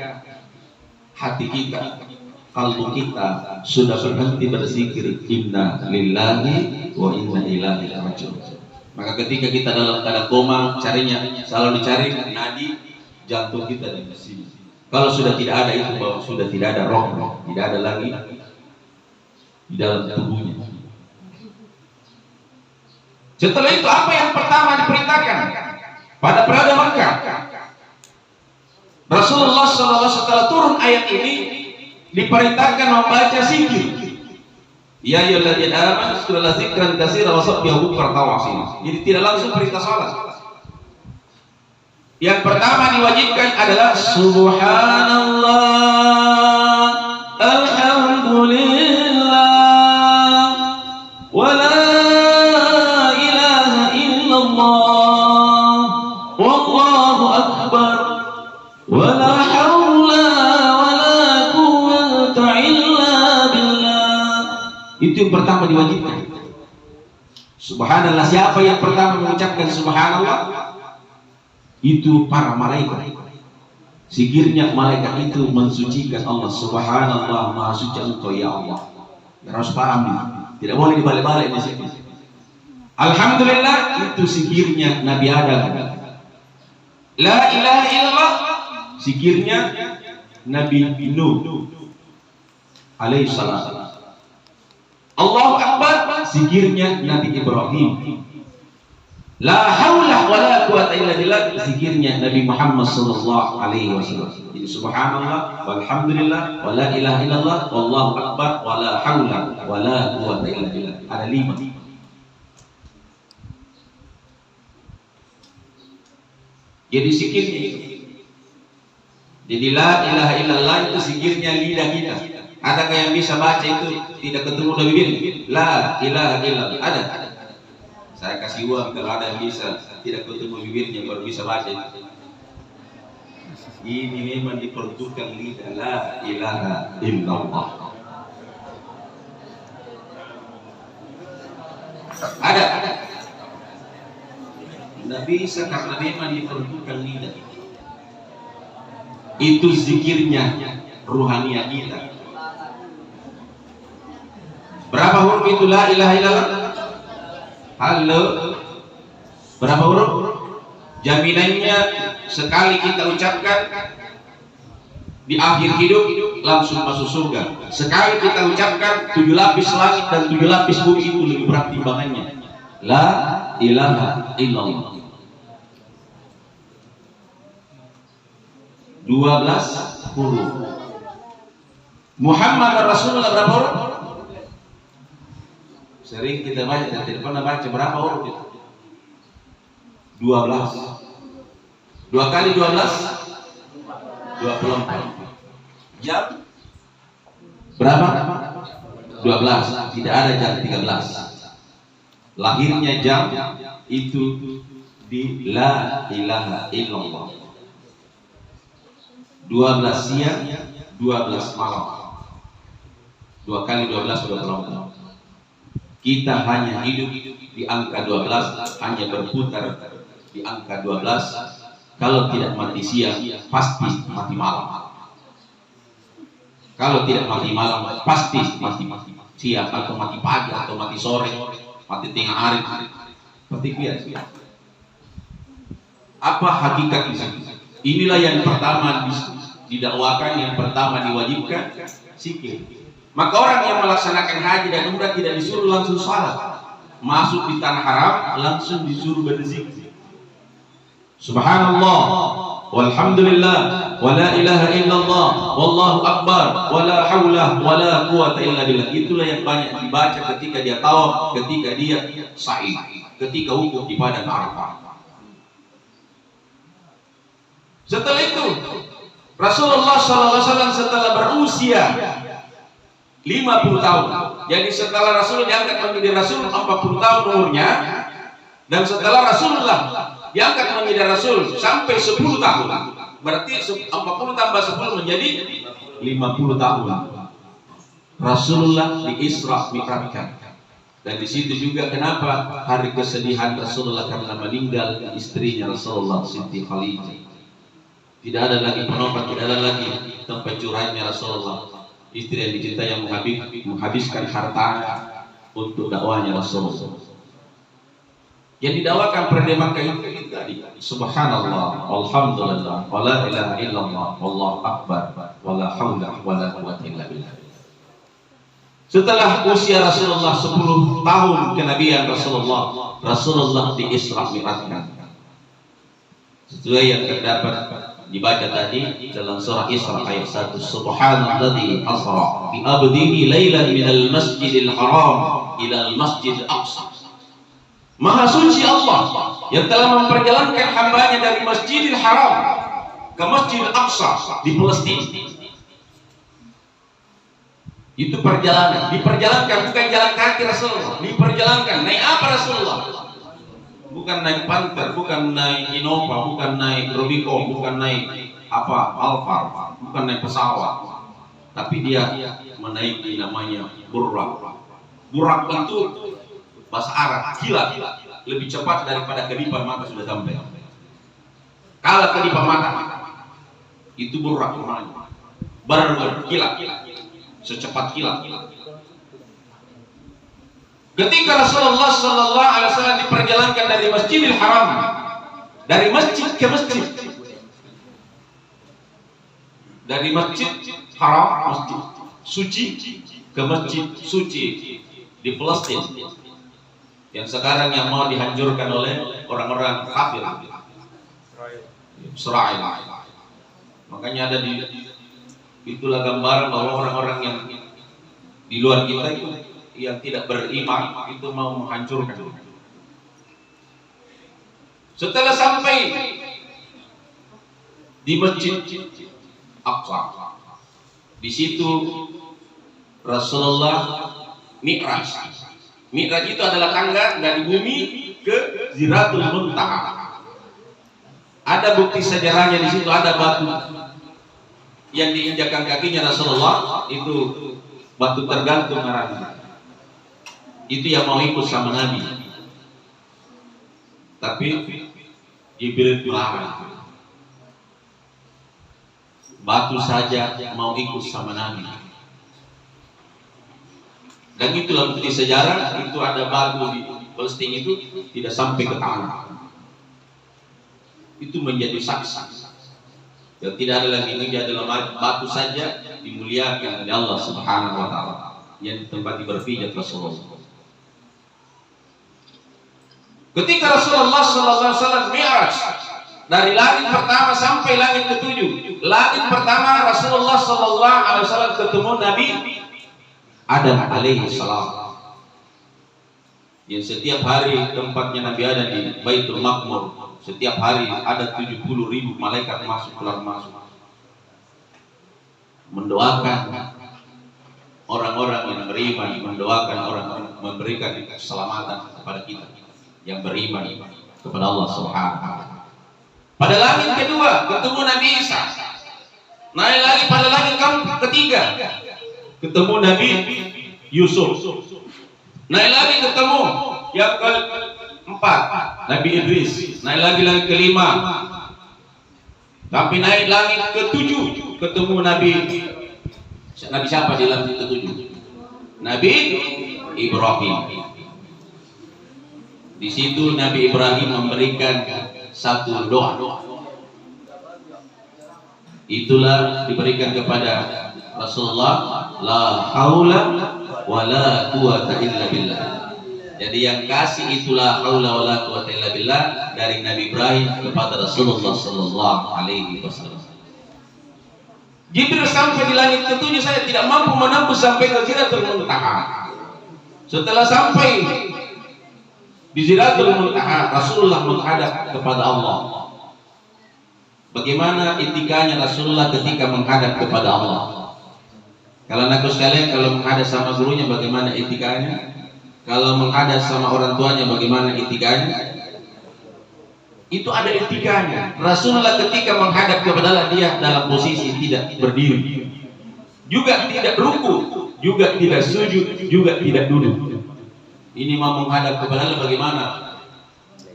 hati kita, kalbu kita sudah berhenti berzikir, inna lillahi wa inna ilaihi raji'un. Maka ketika kita dalam keadaan koma, carinya selalu dicari nadi jantung kita di sini. Kalau sudah tidak ada itu, bahwa sudah tidak ada roh, tidak ada lagi di dalam tubuhnya. Setelah itu apa yang pertama diperintahkan pada periode Makkah? Rasulullah SAW setelah turun ayat ini diperintahkan membaca zikir. Ya ayyuhalladzina amanu zkurullaha dzikran katsiran wa sabbihuhu bukratan wa asila. Jadi tidak langsung perintah salat. Yang pertama diwajibkan adalah subhanallah, alhamdulillah, wa la ilaha illallah, wallahu akbar, wa la haula wa la quwwata illa billah. Itu yang pertama diwajibkan. Subhanallah, siapa yang pertama mengucapkan subhanallah? Itu para malaikat. Zikirnya malaikat itu mensucikan Allah. Subhanallah, maha suci Engkau ya Allah. Harus paham, tidak boleh dibalik-balik di sini. Alhamdulillah, itu zikirnya Nabi Adam. La ilaha illallah, Zikirnya Nabi Nuh alaihi salam. Allahu Akbar, zikirnya Nabi Ibrahim. La haula wala quwata illa billah, zikirnya Nabi Muhammad sallallahu alaihi wasallam. Jadi subhanallah walhamdulillah wala ilaha illallah wallahu akbar wala haula wala quwata illa billah. Ada 5. Jadi zikirnya itu. Jadi la ilaha illallah itu zikirnya lidah kita. Adakah yang bisa baca itu tidak ketemu dari bibir? La ilaha illallah. Ada. Saya kasih uang kalau ada yang bisa tidak ketemu bibirnya baru bisa baca itu. Ini memang diperuntukkan lidah la ilaha illallah. Ada. Tidak bisa karena memang diperuntukkan lidah. Itu zikirnya ruhaniah kita. Berapa huruf itu la ilaha illallah? Halo. Berapa huruf? Jaminannya sekali kita ucapkan di akhir hidup langsung masuk surga. Sekali kita ucapkan 7 lapis langit dan 7 lapis bumi itu lebih berat timbangannya. La ilaha illallah. 12 huruf. Muhammad Rasulullah berapa huruf? Sering kita baca dan tidak pernah baca berapa huruf itu? 12. 2 kali 12 24. Jam berapa? 12. Tidak ada jam 13. Lahirnya jam itu di la ilaha illallah. 12 siang, 12 malam. 2 kali 12 24. Kita hanya hidup di angka 12, hanya berputar di angka 12. Kalau tidak mati siang, pasti mati malam. Kalau tidak mati malam, pasti mati siang atau mati pagi atau mati sore, mati tengah hari. Pasti biasa. Apa hakikat di sini? Inilah yang pertama didakwakan, yang pertama diwajibkan, zikir. Maka orang yang melaksanakan haji dan umrah tidak disuruh langsung salat. Masuk di tanah haram langsung disuruh berzikir. Subhanallah walhamdulillah wala ilaha illallah wallahu akbar wala haula wala quwata illa billah. Itulah yang banyak dibaca ketika dia tawaf, ketika dia sa'i, ketika wukuf di padang Arafah. Setelah itu Rasulullah SAW setelah berusia 50 tahun. Jadi setelah Rasul diangkat menjadi Rasul 40 tahun umurnya, dan setelah Rasulullah diangkat menjadi Rasul sampai 10 tahun. Berarti 40 tambah 10 menjadi 50 tahun. Rasulullah di Isra Mi'rajkan. Dan di situ juga kenapa hari kesedihan Rasulullah karena meninggal istrinya Rasulullah Siti Khadijah. Tidak ada lagi penopang, tidak ada lagi tempat curahnya Rasulullah. Istri yang dicintai yang menghabiskan hartanya untuk dakwanya Rasulullah. Yang didakwakan pada Makkah itu tadi subhanallah walhamdulillah wala ilaha illallah wallahu akbar wala haula wala quwata illa billah. Setelah usia Rasulullah 10 tahun kenabian Rasulullah di Isra Mi'rajkan. Sesuai yang terdapat dibaca tadi dalam surah Isra ayat 1, subhanalladzi asra bi abdihi lailan minal masjidil haram ilal masjidil aqsa. Maha suci Allah yang telah memperjalankan hambanya dari Masjidil Haram ke Masjidil Aqsa di Palestina. Itu perjalanan, diperjalankan, bukan jalan kaki Rasulullah, diperjalankan. Naik apa Rasulullah? Bukan naik Panther, bukan naik Innova, bukan naik Rubicon, bukan naik Alphard, bukan naik pesawat. Tapi dia menaiki namanya Burak. Burak itu bahasa Arab kilat, lebih cepat daripada kedipan mata sudah sampai. Kalau kedipan mata itu Burak namanya. Berkilat, secepat kilat. Ketika Rasulullah Sallallahu Alaihi Wasallam diperjalankan dari Masjidil Haram, dari masjid ke masjid, dari masjid haram, masjid suci ke masjid suci di Palestina yang sekarang yang mau dihancurkan oleh orang-orang kafir Israel. Makanya ada itulah gambaran bahwa orang-orang yang di luar kita itu yang tidak beriman itu mau menghancurkan. Setelah sampai di Masjid Aqsa, di situ Rasulullah Mi'raj. Mi'raj itu adalah tangga dari bumi ke Sidratul Muntaha. Ada bukti sejarahnya di situ, ada batu yang diinjakkan kakinya Rasulullah, itu batu tergantung arahnya. Itu yang mau ikut sama Nabi. Tapi Jibril melarang. Batu saja mau ikut sama Nabi. Dan itulah bukti sejarah, itu ada batu di Palestina itu tidak sampai ke tanah. Itu menjadi saksi. Dan tidak ada lagi, ini adalah batu saja dimuliakan oleh Allah Subhanahu wa taala yang tempat berpijak Rasulullah. Ketika Rasulullah SAW Mi'raj dari langit pertama sampai langit ketujuh, langit pertama Rasulullah SAW ketemu Nabi Adam alaihi salam, yang setiap hari tempatnya Nabi Adam di Baitul Maqmur. Setiap hari ada 70.000 malaikat masuk keluar masuk, mendoakan orang-orang yang beriman, mendoakan orang-orang, memberikan keselamatan kepada kita yang beriman kepada Allah Subhanahu wa taala. Pada langit kedua ketemu Nabi Isa. Naik lagi pada langit ketiga ketemu Nabi Yusuf. Naik lagi ketemu yang keempat Nabi Idris. Naik lagi langit kelima. Tapi naik langit ketujuh ketemu Nabi siapa di langit ketujuh? Nabi Ibrahim. Di situ Nabi Ibrahim memberikan satu doa. Itulah diberikan kepada Rasulullah, la haula wa la quwata illa billah. Jadi yang kasih itulah haula wa la quwata illa billah dari Nabi Ibrahim kepada Rasulullah sallallahu alaihi wasallam. Jibril sampai di langit ketujuh saya tidak mampu menembus sampai ke Sidratul Muntaha. Setelah sampai di Sidratul Muntaha, Rasulullah menghadap kepada Allah. Bagaimana etikanya Rasulullah ketika menghadap kepada Allah? Kalau anakku sekalian, kalau menghadap sama gurunya bagaimana etikanya? Kalau menghadap sama orang tuanya bagaimana etikanya? Itu ada etikanya. Rasulullah ketika menghadap kepada Allah, dia dalam posisi tidak berdiri, juga tidak ruku, juga tidak sujud, juga tidak duduk. Ini mau menghadap kepada Allah bagaimana?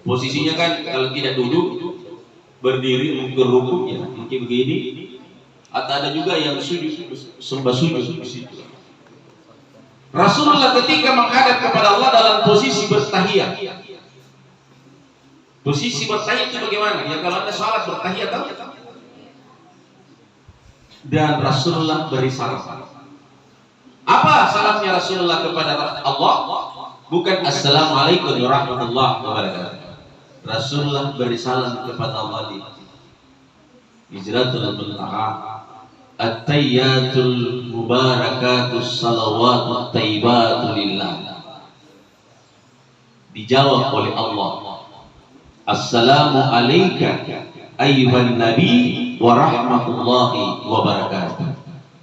Posisinya kan kalau tidak duduk, berdiri, mungkin ruku, ya mungkin begini. Atau ada juga yang sujud, sembah sujud di situ. Rasulullah ketika menghadap kepada Allah dalam posisi bertahiyat. Posisi bertahiyat itu bagaimana? Ya kalau Anda sholat bertahiyat tahu? Dan Rasulullah beri salam. Apa salamnya Rasulullah kepada Allah? Bukan assalamualaikum warahmatullahi wabarakatuh. Rasulullah beri salam kepada Allah di Sidratul Muntaha. At-tayyatul mubarakatus salawatut tayyibatu lillah. Dijawab oleh Allah, assalamu alayka ayyuhan nabi wa rahmatullahi wa barakatuh.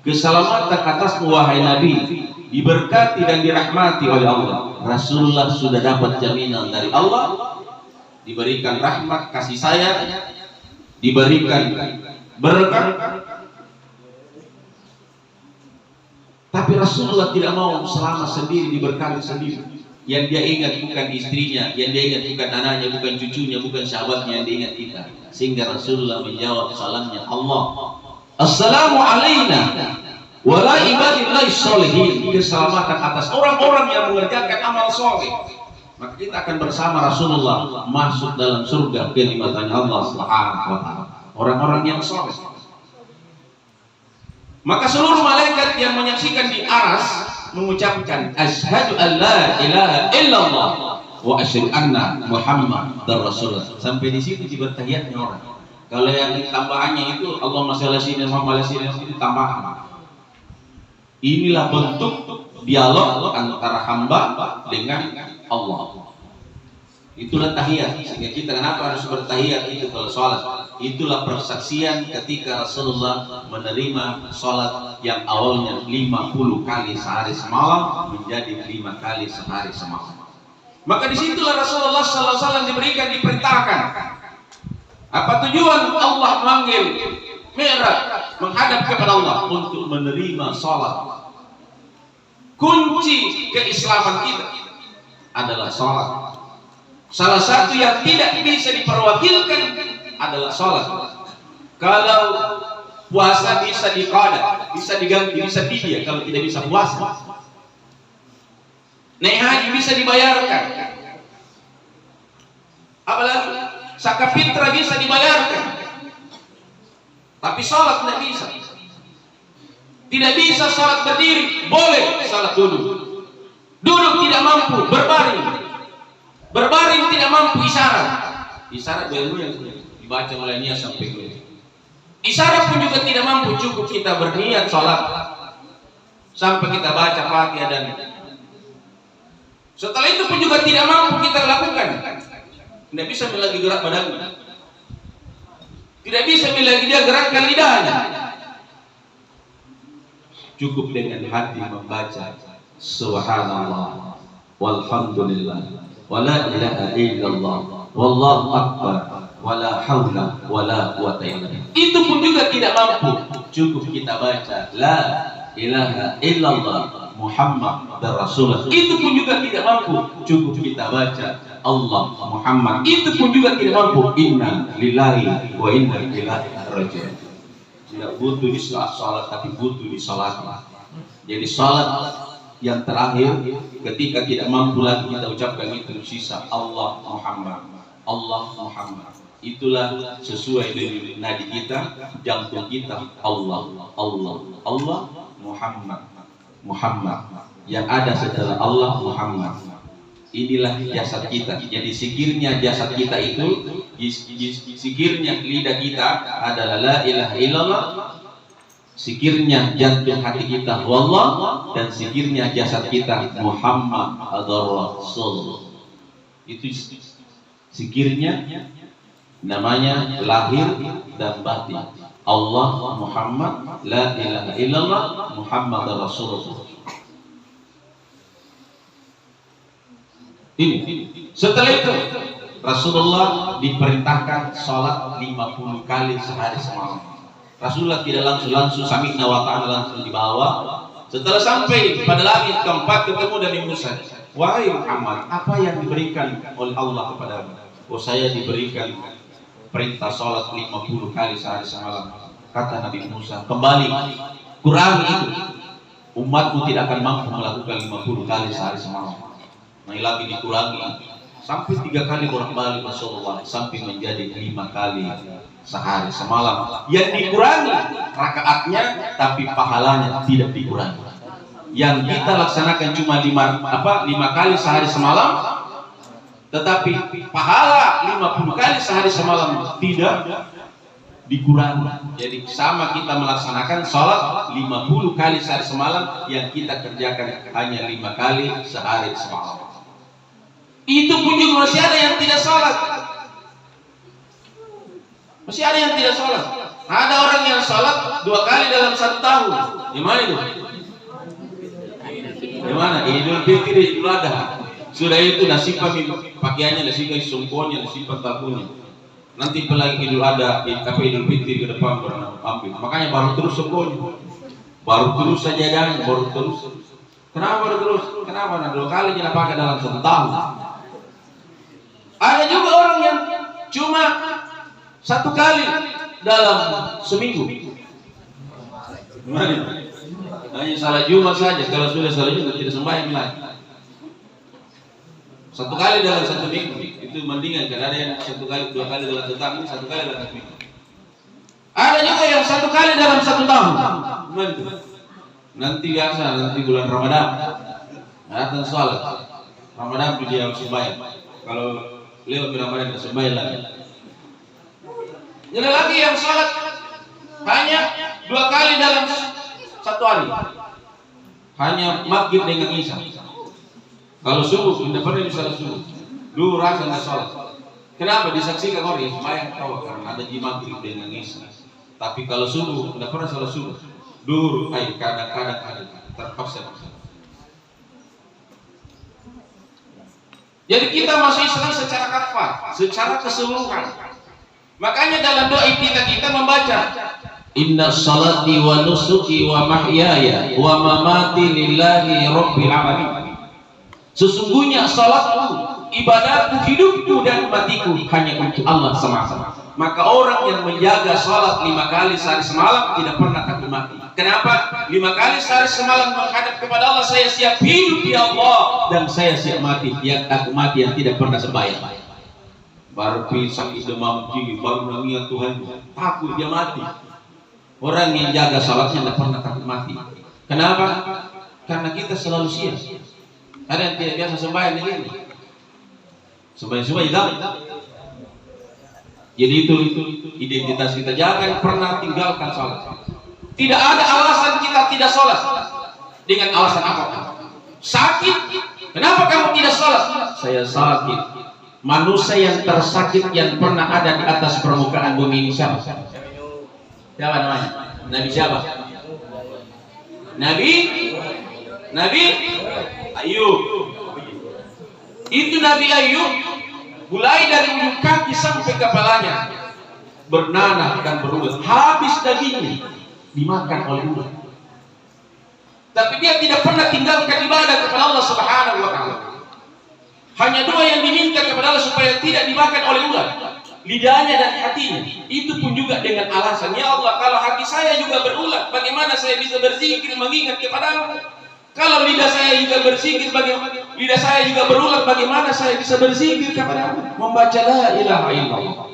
Keselamatan atasmu wahai Nabi, diberkati dan dirahmati oleh Allah. Rasulullah sudah dapat jaminan dari Allah, diberikan rahmat kasih sayang, diberikan berkat. Tapi Rasulullah tidak mau selama sendiri diberkati sendiri. Yang dia ingat bukan istrinya, yang dia ingat bukan anaknya, bukan cucunya, bukan sahabatnya, yang dia ingat kita. Sehingga Rasulullah menjawab salamnya Allah, assalamu alayna wa la ibadillahi sholihin. Keselamatan atas orang-orang yang mengerjakan amal soleh. Maka kita akan bersama Rasulullah masuk dalam surga kenikmatannya Allah Subhanahu wa taala. Orang-orang yang soleh. Maka seluruh malaikat yang menyaksikan di aras mengucapkan asyhadu an la ilaha illallah wa asyhadu anna muhammadar rasulullah. Sampai di situ bertahiyatnya orang. Kalau yang tambahannya itu Allahumma shalli ala sayyidina Muhammad itu tambahan. Inilah bentuk dialog antara hamba dengan Allah. Itulah tahiyat. Sehingga kita kenapa harus bertahiyat itu kalau sholat? Itulah persaksian ketika Rasulullah menerima sholat yang awalnya 50 kali sehari semalam menjadi 5 kali sehari semalam. Maka disitulah Rasulullah SAW diperintahkan. Apa tujuan Allah memanggil Mi'raj menghadap kepada Allah? Untuk menerima sholat. Kunci keislaman kita adalah sholat. Salah satu yang tidak bisa diperwakilkan adalah sholat. Kalau puasa bisa diqada, bisa diganti, bisa fidya kalau tidak bisa puasa. Naik haji bisa dibayarkan. Apalagi zakat fitrah bisa dibayarkan. Tapi sholat tidak bisa. Tidak bisa sholat berdiri, boleh sholat duduk. Duduk tidak mampu, berbaring. Berbaring tidak mampu, isyarat. Isyarat dulu yang dibaca oleh niat sampai ke. Isyarat pun juga tidak mampu, cukup kita berniat sholat sampai kita baca Fatihah dan setelah itu pun juga tidak mampu kita lakukan. Tidak bisa lagi gerak badannya. Tidak bisa lagi dia gerakkan lidahnya. Cukup dengan hati membaca subhanallah walhamdulillah wala ilaha illallah wallahu akbar wala haula wala quwata illa billah. Itu pun juga tidak mampu, cukup kita baca la ilaha illallah Muhammad dan Rasulullah. Itu pun juga tidak mampu, cukup kita baca Allah Muhammad. Itu pun juga tidak mampu, inna lillahi wa inna ilaihi raji'un. Tidak butuh di salat, tapi butuh di salat. Jadi salat yang terakhir ketika tidak mampu lagi kita ucapkan itu sisa Allah Muhammad, Allah Muhammad. Itulah sesuai dengan nadi kita, jantung kita Allah, Allah, Allah, Muhammad, Muhammad. Yang ada setelah Allah Muhammad. Inilah jasad kita. Jadi zikirnya jasad kita itu, zikirnya lidah kita adalah la ilaha illallah. Zikirnya jantung hati kita wallah, dan zikirnya jasad kita Muhammad Rasul. Itu zikirnya namanya lahir dan batin. Allah Muhammad, la ilaha illallah, Muhammad Rasulullah. Ini. Setelah itu Rasulullah diperintahkan sholat 50 kali sehari semalam. Rasulullah tidak langsung sami'na wa ta'ala langsung dibawa. Setelah sampai pada langit keempat ketemu Nabi Musa. Wahai Muhammad, apa yang diberikan oleh Allah kepadamu? Oh, saya diberikan perintah sholat 50 kali sehari semalam. Kata Nabi Musa, kembali kurangi itu. Umatmu tidak akan mampu melakukan 50 kali sehari semalam. Lagi dikurangi sampai 3 kali bolak-balik Rasulullah sampai menjadi 5 kali sehari semalam. Yang dikurangi rakaatnya tapi pahalanya tidak dikurangi. Yang kita laksanakan cuma 5 kali sehari semalam, tetapi pahala 50 kali sehari semalam tidak dikurangi. Jadi sama kita melaksanakan sholat 50 kali sehari semalam, yang kita kerjakan hanya 5 kali sehari semalam. Itu pun juga masih ada yang tidak sholat. Masih ada yang tidak sholat. Ada orang yang sholat 2 kali dalam 1 tahun. Gimana itu? Gimana? Idul Fitri, Idul Adha. Sudah itu nasipan pakaiannya, nasipan sungkonya, nasipan tabunya. Nanti pelagi Idul Adha, Idul Fitri ke depan baru ambil. Makanya baru terus sungkonya, baru terus sajadahnya, baru terus. Kenapa baru terus? Kenapa? 2 kali kita pakai dalam 1 tahun. Ada juga orang yang cuma 1 kali dalam seminggu. Gimana? Hanya salat Jumat saja. Kalau sudah salat Jumat tidak sembahyang lagi. 1 kali dalam 1 minggu itu mendingan. Karena ada yang 1 kali, 2 kali dalam 1 tahun, 1 kali dalam 1 minggu. Ada juga yang 1 kali dalam 1 tahun. Nanti biasa, nanti bulan Ramadan datang sholat Ramadan dia harus sembahyang. Kalau lewat Ramadan tidak sembahyang lagi. Jadi lagi yang sholat hanya 2 kali dalam 1 hari, hanya maghrib dengan isya. Kalau subuh tidak pernah bisa subuh. Dulu rasa nggak sholat. Kenapa? Disaksikan orang yang sembahyang tahu karena ada maghrib dengan isya. Tapi kalau subuh tidak pernah sholat subuh. Dulu, kadang-kadang ada terpaksa. Jadi kita masuk Islam secara kafah, secara keseluruhan. Makanya dalam doa kita membaca Inna salati wa nusuki wa mahyaya wa mamati lillahi rabbil alamin. Sesungguhnya salatku, ibadahku, hidupku dan matiku hanya untuk Allah semata. Maka orang yang menjaga salat 5 kali sehari semalam tidak pernah takut mati. Kenapa? 5 kali sehari semalam menghadap kepada Allah, saya siap hidup ya Allah dan saya siap mati. Yang takut mati yang tidak pernah sembahyang. Baru sakit demam tinggi, baru namanya Tuhan takut dia mati. Orang yang jaga salatnya tidak pernah takut mati. Kenapa? Karena kita selalu siap. Ada yang tidak biasa sembahyang di sini. Sembahyang. Jadi itu identitas kita. Jangan pernah tinggalkan salat. Tidak ada alasan kita tidak sholat dengan alasan apa? Sakit. Kenapa kamu tidak sholat? Saya sakit. Manusia yang tersakit yang pernah ada di atas permukaan bumi ini siapa? Siapa namanya? Nabi siapa? Nabi Ayub. Itu Nabi Ayub, mulai dari ujung kaki sampai kepalanya bernanah dan berulat, habis dagingnya dimakan oleh ular. Tapi dia tidak pernah tinggalkan ibadah kepada Allah Subhanahu wa taala. Hanya 2 yang diminta kepada Allah supaya tidak dimakan oleh ular, lidahnya dan hatinya. Itu pun juga dengan alasan, ya Allah, kalau hati saya juga berulat, bagaimana saya bisa berzikir mengingat kepadamu? Kalau lidah saya juga berzikir, lidah saya juga berulat, bagaimana saya bisa berzikir kepadamu? Membaca la ilaha illallah.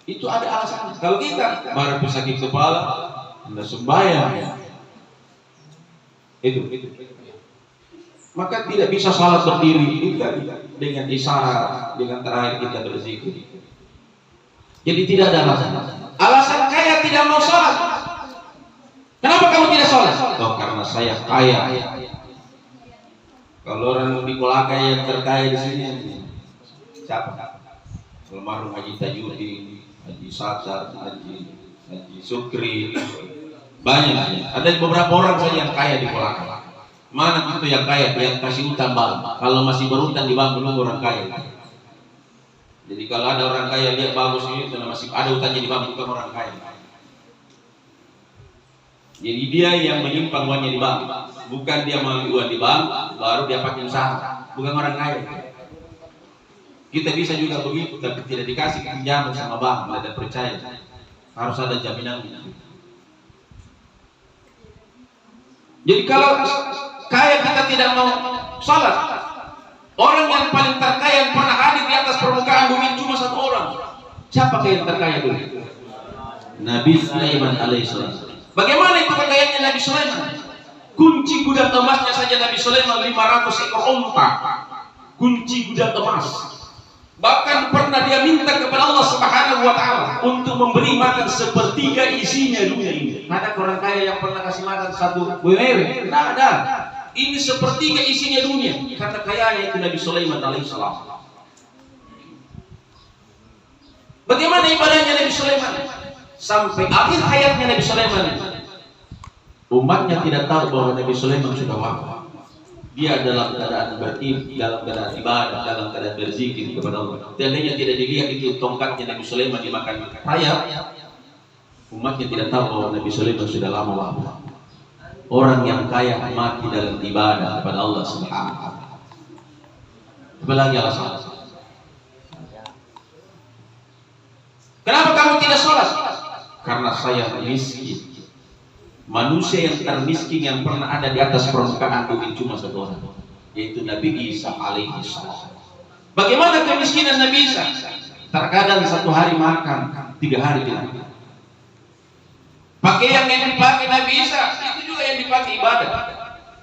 Itu ada alasan. Kalau kita baru sakit kepala, tidak sembahyang, itu. Maka tidak bisa salat berdiri dengan isyarat, dengan terakhir kita berzikir. Jadi tidak ada alasan. Alasan kaya tidak mau salat. Kenapa kamu tidak sholat? Oh, karena saya kaya. Kalau orang di Kolaka yang terkaya di sini, siapa? Almarhum Haji Tajudin, Haji Satsar, Haji Sukri, banyak. Ada beberapa orang saja yang kaya di Kolaka. Mana itu yang kaya? Yang kasih utang bang. Kalau masih berutang di bank belum orang kaya. Jadi kalau ada orang kaya lihat bagus ini, masih ada utangnya di bank, bukan orang kaya. Jadi dia yang menyimpan uangnya di bank, bukan dia mengambil uang di bank baru dia pakai usaha, bukan orang kaya. Kita bisa juga begitu, tapi tidak dikasih pinjaman sama bank, tidak percaya, harus ada jaminan. Jadi kalau kaya kita tidak mau salat, orang yang paling terkaya yang pernah hadir di atas permukaan bumi cuma 1 orang. Siapa yang terkaya dulu? Nabi Sulaiman alaihissalam. Bagaimana itu kekayaannya Nabi Sulaiman? Kunci gudang emasnya saja Nabi Sulaiman 500 ekor unta. Kunci gudang emas. Bahkan pernah dia minta kepada Allah Subhanahu wa taala untuk memberi makan 1/3 isinya dunia ini. Ada orang kaya yang pernah kasih makan 1 wewe? Tidak ada. Ini 1/3 isinya dunia. Kata kayanya itu Nabi Sulaiman alaihissalam. Bagaimana ibadahnya Nabi Sulaiman? Sampai akhir hayatnya Nabi Sulaiman, umatnya tidak tahu bahwa Nabi Sulaiman sudah wafat. Dia dalam keadaan dalam keadaan ibadah, dalam keadaan berzikir kepada Allah. Seandainya tidak dilihat itu tongkatnya Nabi Sulaiman dimakan rayap, umatnya tidak tahu bahwa Nabi Sulaiman sudah lama wafat. Orang yang kaya mati dalam ibadah kepada Allah Subhanahu wa taala. Apalagi alasan? Kenapa kamu tidak sholat? Karena saya miskin. Manusia yang termiskin yang pernah ada di atas permukaan bumi cuma 1 orang, yaitu Nabi Isa alaihi salam. Bagaimana kemiskinan Nabi Isa? Terkadang 1 hari makan, 3 hari tidak. Pakaian yang dipakai Nabi Isa itu juga yang dipakai ibadah.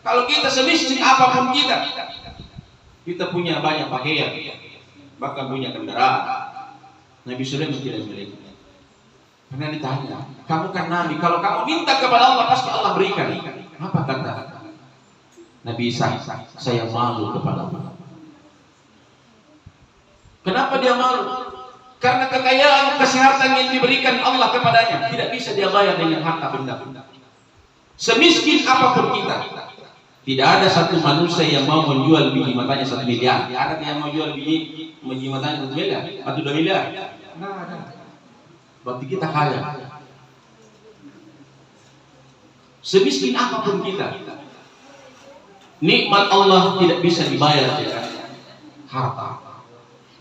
Kalau kita semiskin apapun kita punya banyak pakaian, bahkan punya kendaraan. Nabi Sulaiman tidak memiliki. Karena ditanya, kamu kan Nabi, kalau kamu minta kepada Allah pasti Allah berikan. Apa kata Nabi Isa? Saya malu kepada Allah. Kenapa dia malu? Karena kekayaan, kesehatan yang diberikan Allah kepadanya tidak bisa dia bayar dengan harta benda. Semiskin apapun kita, tidak ada satu manusia yang mau menjual biji matanya 1 miliar. Ada yang mau jual biji matanya 1 miliar atau 2 miliar? Nah, ada. Berarti kita kaya. Semiskin apapun kita, nikmat Allah tidak bisa dibayar dengan harta.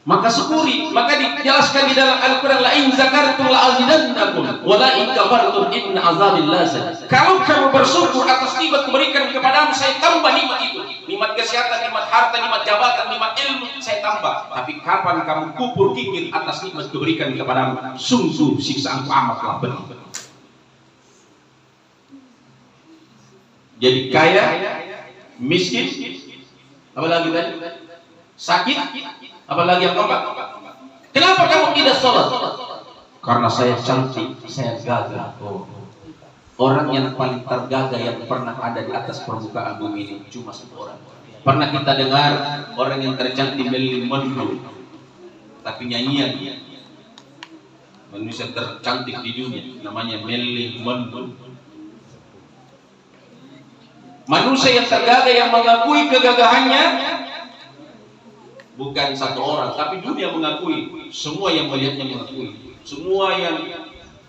Maka syukuri, maka dijelaskan di dalam Al-Quran, la in zakartum la azidannakum wa la in kafartum inna azabillah sadid. Kalau kamu bersyukur atas nikmat kuberikan kepadamu, saya tambah nikmat itu. Nikmat kesehatan, nikmat harta, nikmat jabatan, nikmat ilmu, saya tambah. Tapi kapan kamu kufur kikir atas nikmat kuberikan kepadamu, sungguh siksaanku amatlah berat. Jadi kaya, miskin, apalagi tadi? Sakit, apalagi yang keempat. Kenapa kamu tidak sholat? Karena saya cantik, saya gagah. Orang yang paling tergagah yang pernah ada di atas permukaan bumi ini cuma 1 orang. Pernah kita dengar orang yang tercantik Marilyn Monroe, tapi nyanyian manusia tercantik di dunia namanya Marilyn Monroe. Manusia yang tergagah yang mengakui kegagahannya bukan 1 orang, tapi dunia mengakui. Semua yang melihatnya mengakui. Semua yang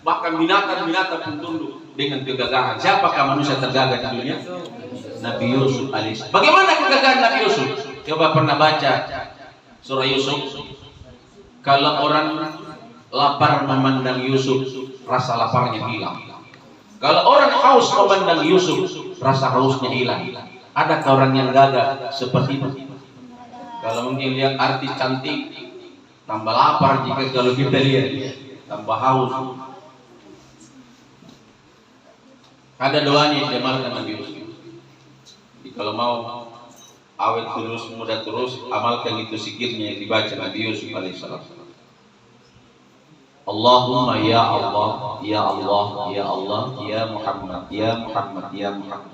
bahkan binatang-binatang pun tunduk dengan kegagahan. Siapakah manusia tergagah di dunia? Nabi Yusuf alaihissalam. Bagaimana kegagahan Nabi Yusuf? Coba pernah baca surah Yusuf. Kalau orang lapar memandang Yusuf, rasa laparnya hilang. Kalau orang haus memandang Yusuf, rasa hausnya hilang. Adakah orang yang gagah seperti itu? Kalau mungkin lihat artis cantik, tambah lapar. Jika kalau kita lihat, tambah haus. Ada doanya yang diamalkan Nabi Yusuf. Jadi kalau mau awet terus, muda terus, amalkan itu zikirnya yang dibaca Nabi Yusuf alaihissalam. Allahumma ya Allah, ya Allah, ya Allah, ya Muhammad, ya Muhammad, ya Muhammad.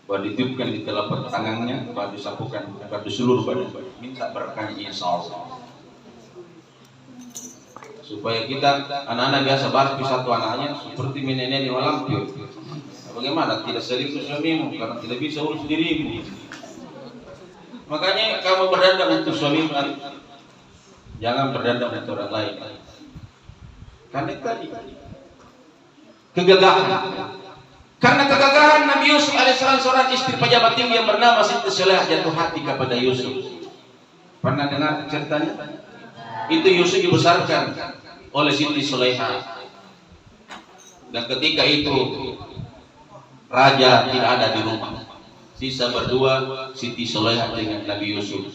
Bahwa ditiupkan di telapak tangannya, bahwa disapukan pada seluruh badan, minta berkahnya insyaallah. Supaya kita anak-anak biasa barfi satu anaknya seperti nenek di malam piur. Bagaimana tidak selingkuh suamimu karena tidak bisa urus dirimu. Makanya kamu berdendam untuk suamimu, jangan berdendam untuk orang lain. Karena tadi kegagahan. Karena kegagahan Nabi Yusuf alaihissalam, seorang istri pejabat tinggi yang bernama Siti Sulaiha jatuh hati kepada Yusuf. Pernah dengar ceritanya? Itu Yusuf dibesarkan oleh Siti Sulaiha. Dan ketika itu raja tidak ada di rumah. Sisa berdua Siti Sulaiha dengan Nabi Yusuf.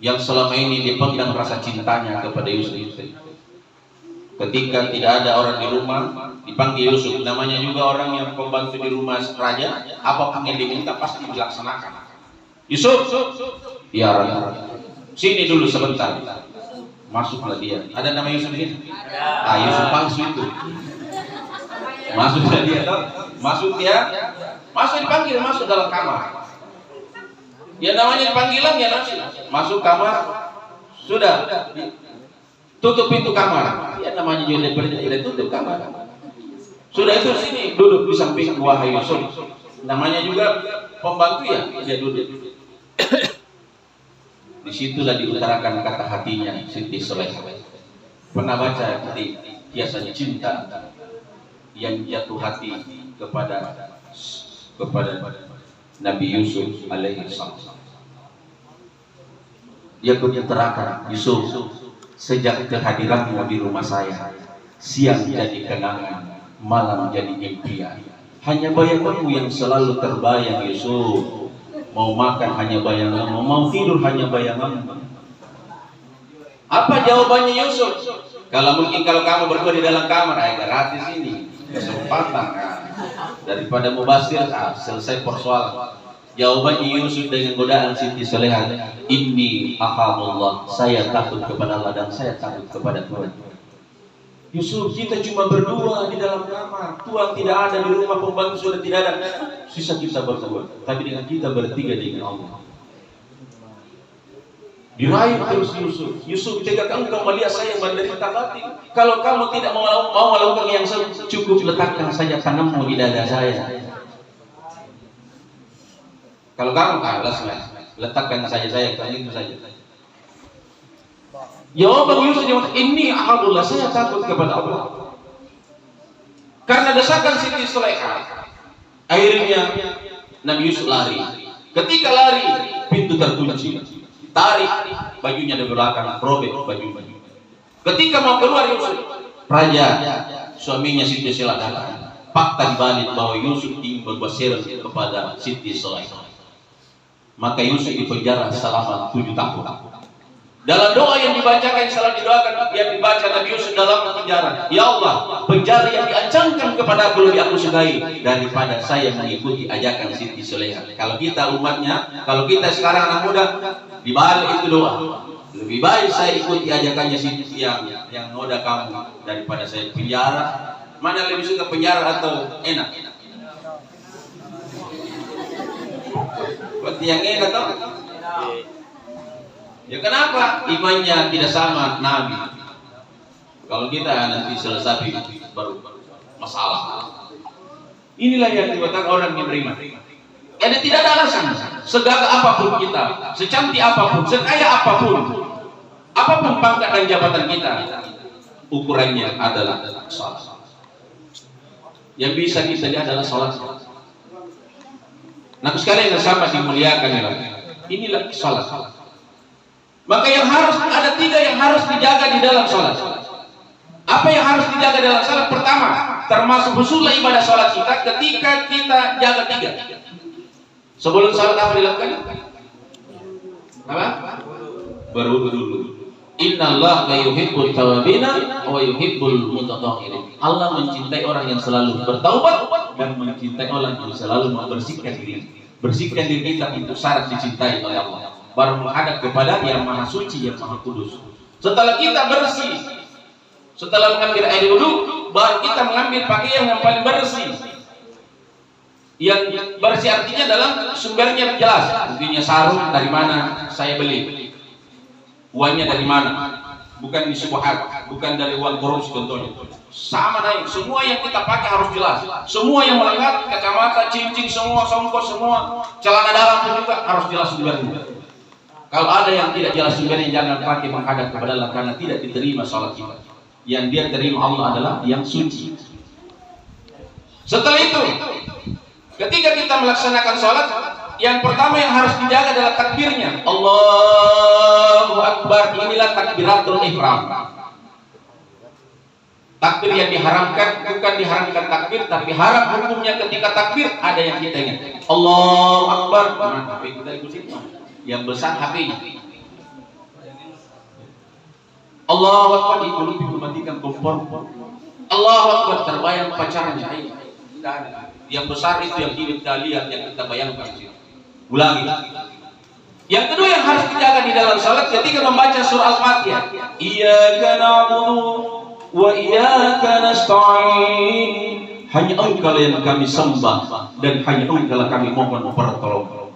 Yang selama ini dipendam rasa cintanya kepada Yusuf. Ketika tidak ada orang di rumah, dipanggil Yusuf. Namanya juga orang yang pembantu di rumah raja, apapun yang diminta pasti dilaksanakan. Yusuf, ya Raja, sini dulu sebentar. Masuklah dia. Ada nama Yusuf di sini? Ah, Yusuf palsu itu. Masuklah dia, masuk dia, masuk dipanggil, masuk dalam kamar. Ya namanya panggilan ya langsung masuk kamar. Sudah. Tutup pintu kamar. Ya namanya juga tidak tutup kamar. Sudah itu sini duduk di samping wahai Yusuf. Namanya juga pembantu ya, dia duduk. Disitulah diutarakan kata hatinya Siti Sulaiha. Pernah baca biasanya cinta yang jatuh hati kepada Nabi Yusuf alaihissalam. Dia menyerahkan Yusuf. Sejak kehadiranmu di rumah saya, siang jadi kenangan, malam jadi impian. Hanya bayanganmu yang selalu terbayang Yusuf. Mau makan hanya bayanganmu, mau tidur hanya bayanganmu. Apa jawabannya Yusuf? Kalau mungkin kalau kamu berdua di dalam kamar, gratis ini. kesempatan kan. Daripada mubasir, selesai persoalan. Jawabannya Yusuf dengan godaan Siti Soleha, inni akhamullah, saya takut kepada Allah dan saya takut kepada Tuhan. Yusuf, kita cuma berdua di dalam kamar, Tuhan tidak ada di rumah, pembantu sudah tidak ada, sisa kita berdua, tapi dengan kita bertiga dengan Allah. Diraih terus Yusuf, jika kamu melihat saya menderita hati, kalau kamu tidak mau melakukan yang cukup, letakkan saja tanganmu di dada saya. Kalau kamu kalah, letakkan saja saya, itu saja. Jawaban Yusuf, ini alhamdulillah saya takut kepada Allah. Karena desakan Siti Soleha, akhirnya Nabi Yusuf lari. Ketika lari, pintu terkunci. Tarik bajunya dari belakang, robek baju. Ketika mau keluar Yusuf, raja suaminya Siti Soleha datang. Fakta dibalik bahwa Yusuf ingin berbuat sihir kepada Siti Soleha. Maka Yusuf dipenjara selama 7 tahun. Dalam doa yang dibacakan, selalu didoakan, yang dibaca Nabi Yusuf dalam penjara, ya Allah, penjara yang diancamkan kepada aku lebih aku sukai daripada saya mengikuti ajakan Siti Soleha. Kalau kita umatnya, kalau kita sekarang anak muda, dibalik itu doa. Lebih baik saya ikuti ajakannya Siti yang noda kamu daripada saya penjara. Mana lebih suka penjara atau enak? Berarti yang enak atau? Ya kenapa? Imannya tidak sama Nabi. Kalau kita nanti selesai baru masalah. Inilah yang dikatakan orang yang beriman. Jadi tidak ada alasan. Segagah apapun kita, secantik apapun, sekaya apapun pangkat dan jabatan kita, ukurannya adalah salat. Yang bisa kita lihat adalah salat. Nah, sekalian yang sama dimuliakan ya. Inilah salat. Maka yang harus ada 3 yang harus dijaga di dalam salat. Apa yang harus dijaga dalam salat? Pertama, termasuk husulnya ibadah salat kita ketika kita jaga 3. Sebelum salat apa dilakukan? Apa? Berwudu dulu. Innallaha la yuhibbut tawwabina wa yuhibbul mutatahhirin. Allah mencintai orang yang selalu bertaubat dan mencintai orang yang selalu membersihkan diri. Bersihkan diri kita itu syarat dicintai oleh Allah. Baru menghadap kepada yang maha suci, yang maha kudus. Setelah kita bersih, setelah mengambil air wudu, baru kita mengambil pakaian yang paling bersih. Yang bersih artinya dalam sumbernya jelas. Artinya sarung dari mana saya beli, uangnya dari mana, bukan di subhat, bukan dari uang korupsi contohnya. Sama naik, semua yang kita pakai harus jelas. Semua yang melekat, kacamata, cincin, semua, songkok, semua, celana dalam pun juga harus jelas sumbernya. Kalau ada yang tidak jelas sumbernya, jangan pakai menghadap kepada Allah, karena tidak diterima salat kita. Yang dia terima Allah adalah yang suci. Setelah itu, ketika kita melaksanakan salat, yang pertama yang harus dijaga adalah takbirnya. Allahu Akbar. Inilah takbiratul ihram. Takbir yang diharamkan, bukan diharamkan takbir, tapi haram hukumnya ketika takbir ada yang kita ingat. Allahu Akbar. Mana HP kita ikutin? Yang besar HP-nya. Allahu Akbar, itu lebih mematikan kompor. Allahu Akbar, terbayang pacarnya. Yang besar itu yang kita lihat, yang kita bayangkan. Ulangi. Yang kedua yang harus dijaga di dalam salat ketika membaca surah Al-Fatihah. Iyyaka na'budu wa iyyaka nasta'in. Hanya Engkau yang kami sembah dan hanya Engkau kami mohon pertolongan.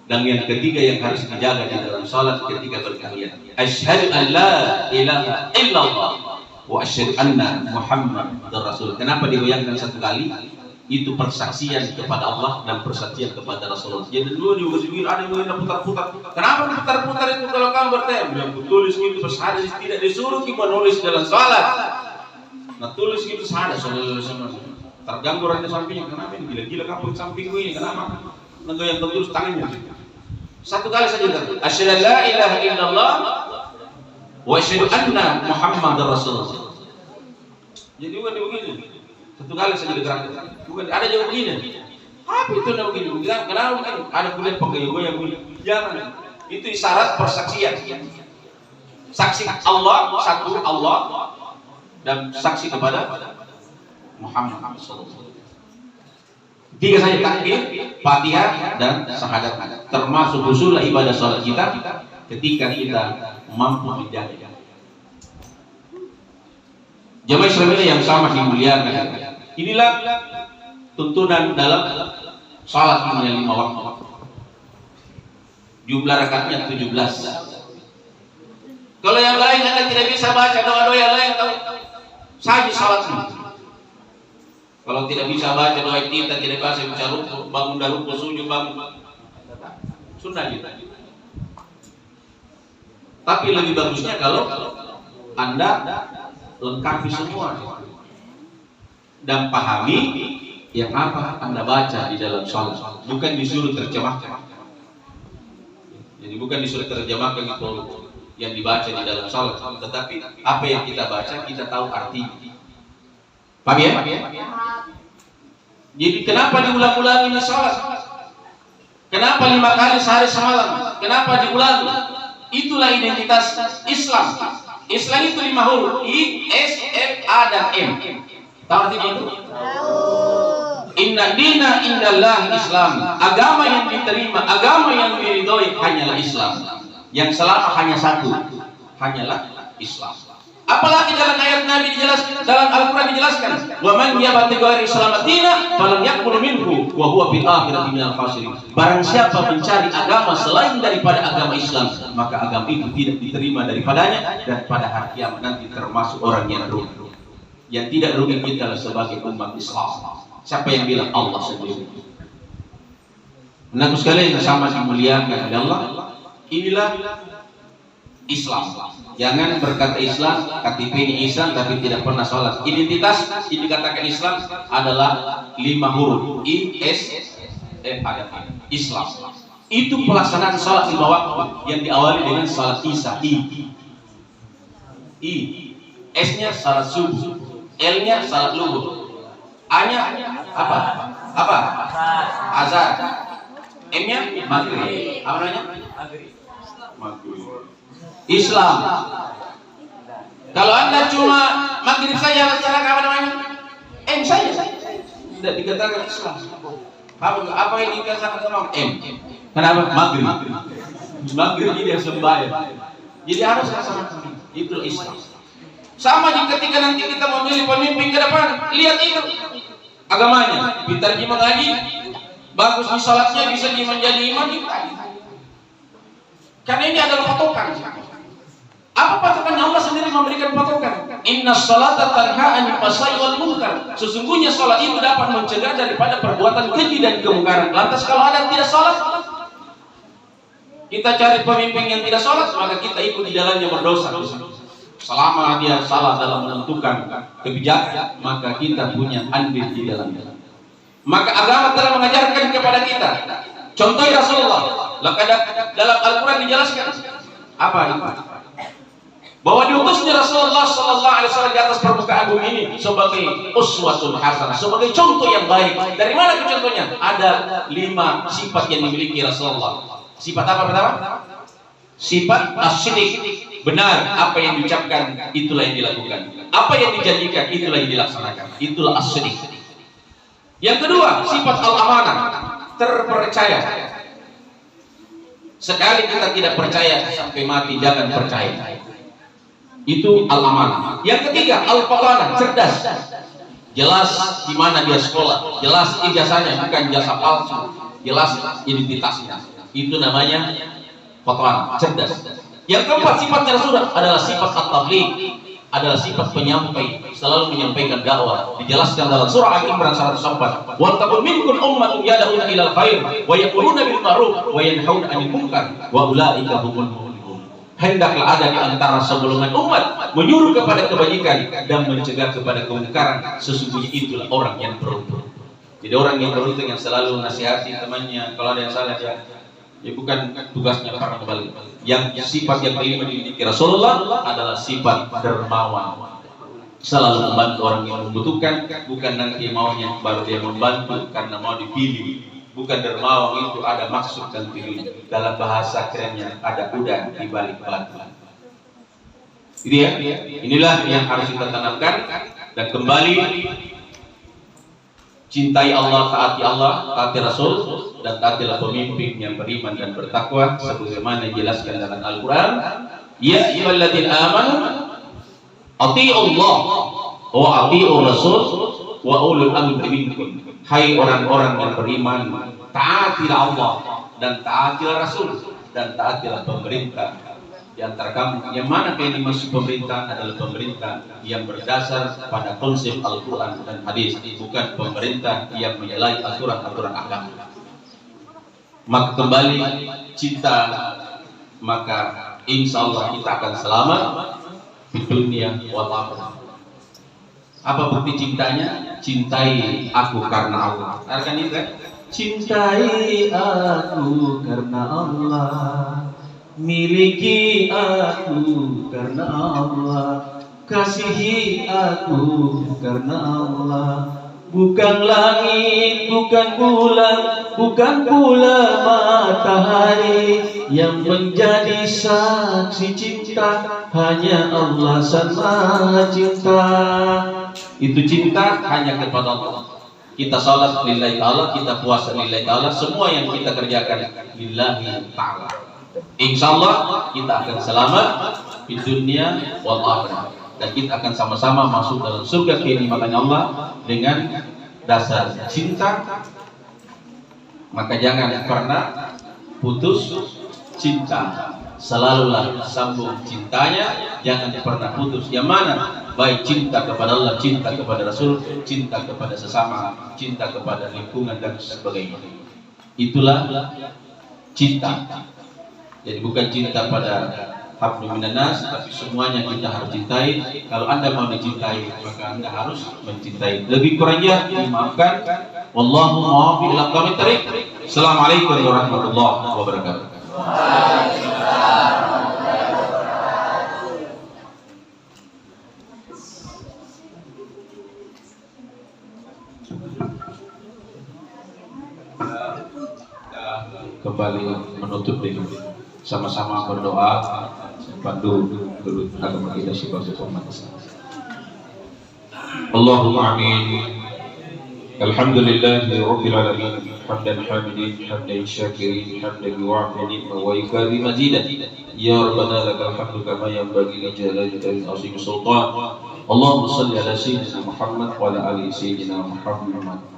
Dan yang ketiga yang harus dijaga di dalam salat ketika bertahiyat. Asyhadu an la ilaha illallah wa asyhadu anna Muhammadar Rasul. Kenapa digoyangkan satu kali? Itu persaksian kepada Allah dan persaksian kepada Rasulullah. Jadi dulu ada yang putar-putar. Kenapa putar-putar itu kalau kamu bertanya? Bilang tulis gitu hadis tidak disuruh kita nulis dalam salat. Nah tulis gitu hadis sallallahu. Terganggu rantai sampingnya. Kenapa ini gila-gila kamu samping gue ini? Kenapa? Nggak yang tertulis tangannya. Satu kali saja kan. Asyhadu la ilaha illallah wa asyhadu anna Muhammadar Rasulullah. Jadi bukan begini. Satu kali saja digerakkan. Bukan ada juga begini. Apa itu nak begini? Kenapa begini? Ada kuliah pegawai yang begini. Jangan. Itu isyarat persaksian. Saksi Allah, satu Allah, dan saksi kepada Muhammad SAW. 3 saja takbir, Fatihah dan syahadat. Termasuk usul ibadah salat kita ketika kita mampu menjaga. Jamaah Islamiyah yang sama dimuliakan. Inilah tuntunan dalam salat punya 5 waktu. Jumlah rakaatnya 17. Kalau yang lain Anda tidak bisa baca doa-doa yang lain, tahu saja salatnya. Kalau tidak bisa baca doa kita, tidak bisa baca ruku, bangun dari ruku, sujud, bangun. Sunnah kita. Tapi lebih bagusnya kalau Anda lengkapi semua dan pahami yang apa Anda baca di dalam salat. Bukan disuruh terjemahkan. Jadi bukan disuruh terjemahkan itu yang dibaca di dalam salat, tetapi apa yang kita baca kita tahu artinya. Paham ya? Jadi kenapa diulang-ulangi ini salat? Kenapa 5 kali sehari semalam? Kenapa diulang? Itulah identitas Islam. Islam itu 5 huruf, I, S, M, A, dan M. Tahu artinya itu? Inna dina indallah Islam. Agama yang diterima, agama yang diridhoi hanyalah Islam. Yang selama hanya satu, hanyalah Islam. Apalagi dalam ayat Nabi dijelaskan, dalam Al-Quran dijelaskan, wa man yabtaghi ghaira Islam dinan falam yaqbal minhu wa huwa fil akhirati minal khasirin. Barang siapa mencari agama selain daripada agama Islam, maka agama itu tidak diterima daripadanya, dan pada hari kiamat nanti termasuk orang yang rugi. Yang tidak rugi kita sebagai umat Islam. Siapa yang bilang? Allah sendiri. Menurut sekalian yang sama dimuliakan oleh Allah, inilah Islam. Jangan berkata Islam, KTP ini Islam tapi tidak pernah sholat. Identitas ini dikatakan Islam adalah 5 huruf, I, S, M, A, dan Islam. Itu pelaksanaan sholat 5 waktu yang diawali dengan sholat Isya, I, S-nya sholat subuh, L-nya sholat luhur, A-nya apa? Azhar, M-nya maghrib. Apa namanya? Maghrib. Islam. Kalau Anda cuma maghrib saja laksanakan apa namanya? M saja. Tidak dikatakan Islam. Apa yang dikatakan sama M? Kenapa? Maghrib. Maghrib ini dia sembahyang. Jadi harus laksanakan itu Islam. Sama jika ketika nanti kita memilih pemimpin ke depan, lihat itu agamanya. Pintar mengaji, bagus di salatnya, bisa menjadi imam kita. Karena ini adalah patokan. Apa patokannya? Allah sendiri memberikan patokan. Inna sholata tanha 'anil fahsya'i wal munkar. Sesungguhnya salat itu dapat mencegah daripada perbuatan keji dan kemungkaran. Lantas kalau ada yang tidak salat, kita cari pemimpin yang tidak salat, maka kita ikut di dalamnya berdosa. Selama dia salah dalam menentukan kebijakan, maka kita punya andil di dalamnya. Maka agama telah mengajarkan kepada kita. Contoh Rasulullah, dalam Al-Quran dijelaskan apa itu? Bahwa diutusnya Rasulullah Sallallahu Alaihi Wasallam di atas permukaan bumi ini sebagai uswatun hasanah, sebagai contoh yang baik. Dari mana itu contohnya? Ada 5 sifat yang dimiliki Rasulullah. Sifat apa pertama? Sifat as-siddiq, benar. Apa yang diucapkan itulah yang dilakukan. Apa yang dijanjikan itulah yang dilaksanakan. Itulah as-siddiq. Yang kedua, sifat al-amanah, terpercaya. Sekali kita tidak percaya sampai mati jangan percaya. Itu al-amanah. Yang ketiga, al-fatanah, cerdas. Jelas di mana dia sekolah, jelas ijazahnya, bukan jasa palsu, jelas identitasnya. Itu namanya fatanah, cerdas. Yang keempat, sifatnya Rasulullah adalah sifat at-tabligh, adalah sifat penyampai, selalu menyampaikan dakwah. Dijelaskan dalam surah Al-Imran 104. Wa taqul minkum ummatun yad'una ilal khair wa yaquluna bil ma'ruf wa yanhauna 'anil munkar wa ulaika humul muflihun. Hendaklah ada di antara segolongan umat menyuruh kepada kebajikan dan mencegah kepada kemungkaran. Sesungguhnya itulah orang yang beruntung. Jadi orang yang beruntung yang selalu nasihati temannya, kalau ada yang salah ya bukan tugasnya para kembali. Yang sifat yang kelima dimiliki Rasulullah adalah sifat dermawan. Selalu membantu orang yang membutuhkan, bukan nanti maunya baru dia membantu karena mau dipilih. Bukan dermawan itu ada maksud dan tujuan. Dalam bahasa kerennya ada udang di balik batu. Ini ya, inilah yang harus kita tanamkan. Dan kembali Cintai Allah, taati Rasul, dan taatilah pemimpin yang beriman dan bertakwa sebagaimana dijelaskan dalam Al-Qur'an. Ya ayyuhalladzina amanu atii'u Allah wa atii'ur Rasul wa ulul amri minkum. Hai orang-orang yang beriman, taatilah Allah dan taatilah Rasul dan taatilah pemerintah. Di antara kamu yang mana yang dimaksud pemerintah adalah pemerintah yang berdasar pada konsep Al-Quran dan hadis, bukan pemerintah yang menyalahi aturan-aturan agama. Maka kembali cinta, maka insya Allah kita akan selamat di dunia wal akhirah. Apa bukti cintanya? Cintai aku karena Allah. Artinya itu kan? Cintai aku karena Allah, miliki aku karena Allah, kasihi aku karena Allah. Bukan langit, bukan bulan, bukan pula matahari yang menjadi saksi cinta, hanya Allah Sang Maha Cinta. Itu cinta hanya kepada Allah. Kita salat lillahi ta'ala, kita puasa lillahi ta'ala, semua yang kita kerjakan lillahi ta'ala. Insya Allah kita akan selamat di dunia wal akhirah, dan kita akan sama-sama masuk dalam surga kenikmatan Allah dengan dasar cinta. Maka jangan pernah putus cinta, selalulah sambung cintanya, jangan pernah putus. Yang mana? Baik cinta kepada Allah, cinta kepada Rasul, cinta kepada sesama, cinta kepada lingkungan dan sebagainya. Itulah cinta. Jadi bukan cinta pada hablu minan nas, tapi semuanya kita harus cintai. Kalau Anda mau dicintai, maka Anda harus mencintai. Lebih kurangnya dimaafkan. Wallahu muwaffiq ila aqwamit thariq. Assalamualaikum warahmatullahi wabarakatuh. Kembali menutup dengan sama-sama berdoa pandu agama kita sebagai umat Islam. Allahumma amin. Alhamdulillahi rabbil alamin. Hamdan hamidin, hamdan syakirin, hamdan yu'afini wa yukafi mazidan. Ya Rabbana lakal hamdu kama yanbaghi li jalali wajhika azim sultan. Allahumma shalli ala sayyidina Muhammad wa ala ali sayyidina Muhammad.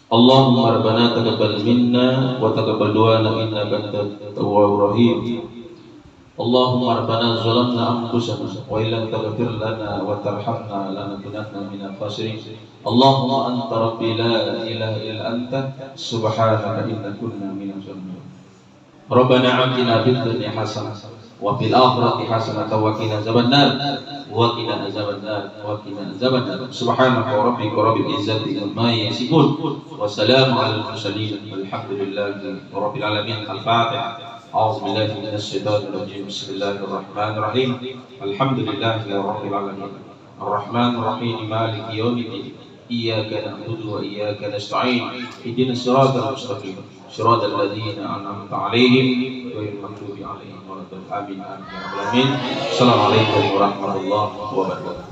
Allahumma rabbana taqabbal minna wa taqabbal du'ana innaka antat tawwabur rahim. Allahumma rabbana zalamna anfusana wa illam taghfir lana wa tarhamna lanakunanna minal khasirin. Allahumma anta rabbi la ilaha illa anta subhanaka inna kunna minaz zalimin. Rabbana atina fid dunya hasanah wa fil akhirati hasanah wa qina azabannar wa qina azabannar wa qina azabannar. Subhanaka rabbika rabbil izzati amma yasifun wa salamun alal mursalin walhamdulillahi rabbil alamin. Al-Fatihah. A'udzu billahi minasy syaithanir rajim. Bismillahirrahmanirrahim. Alhamdulillahi rabbil alamin. Ar-Rahmanir Rahim. Maliki yaumiddin. Iyyaka na'budu wa iyyaka nasta'in. Ihdinas siratal mustaqim. Siratal ladzina an'amta 'alaihim ghairil maghdubi 'alaihim waladdallin. Amin. Assalamualaikum warahmatullahi wabarakatuh.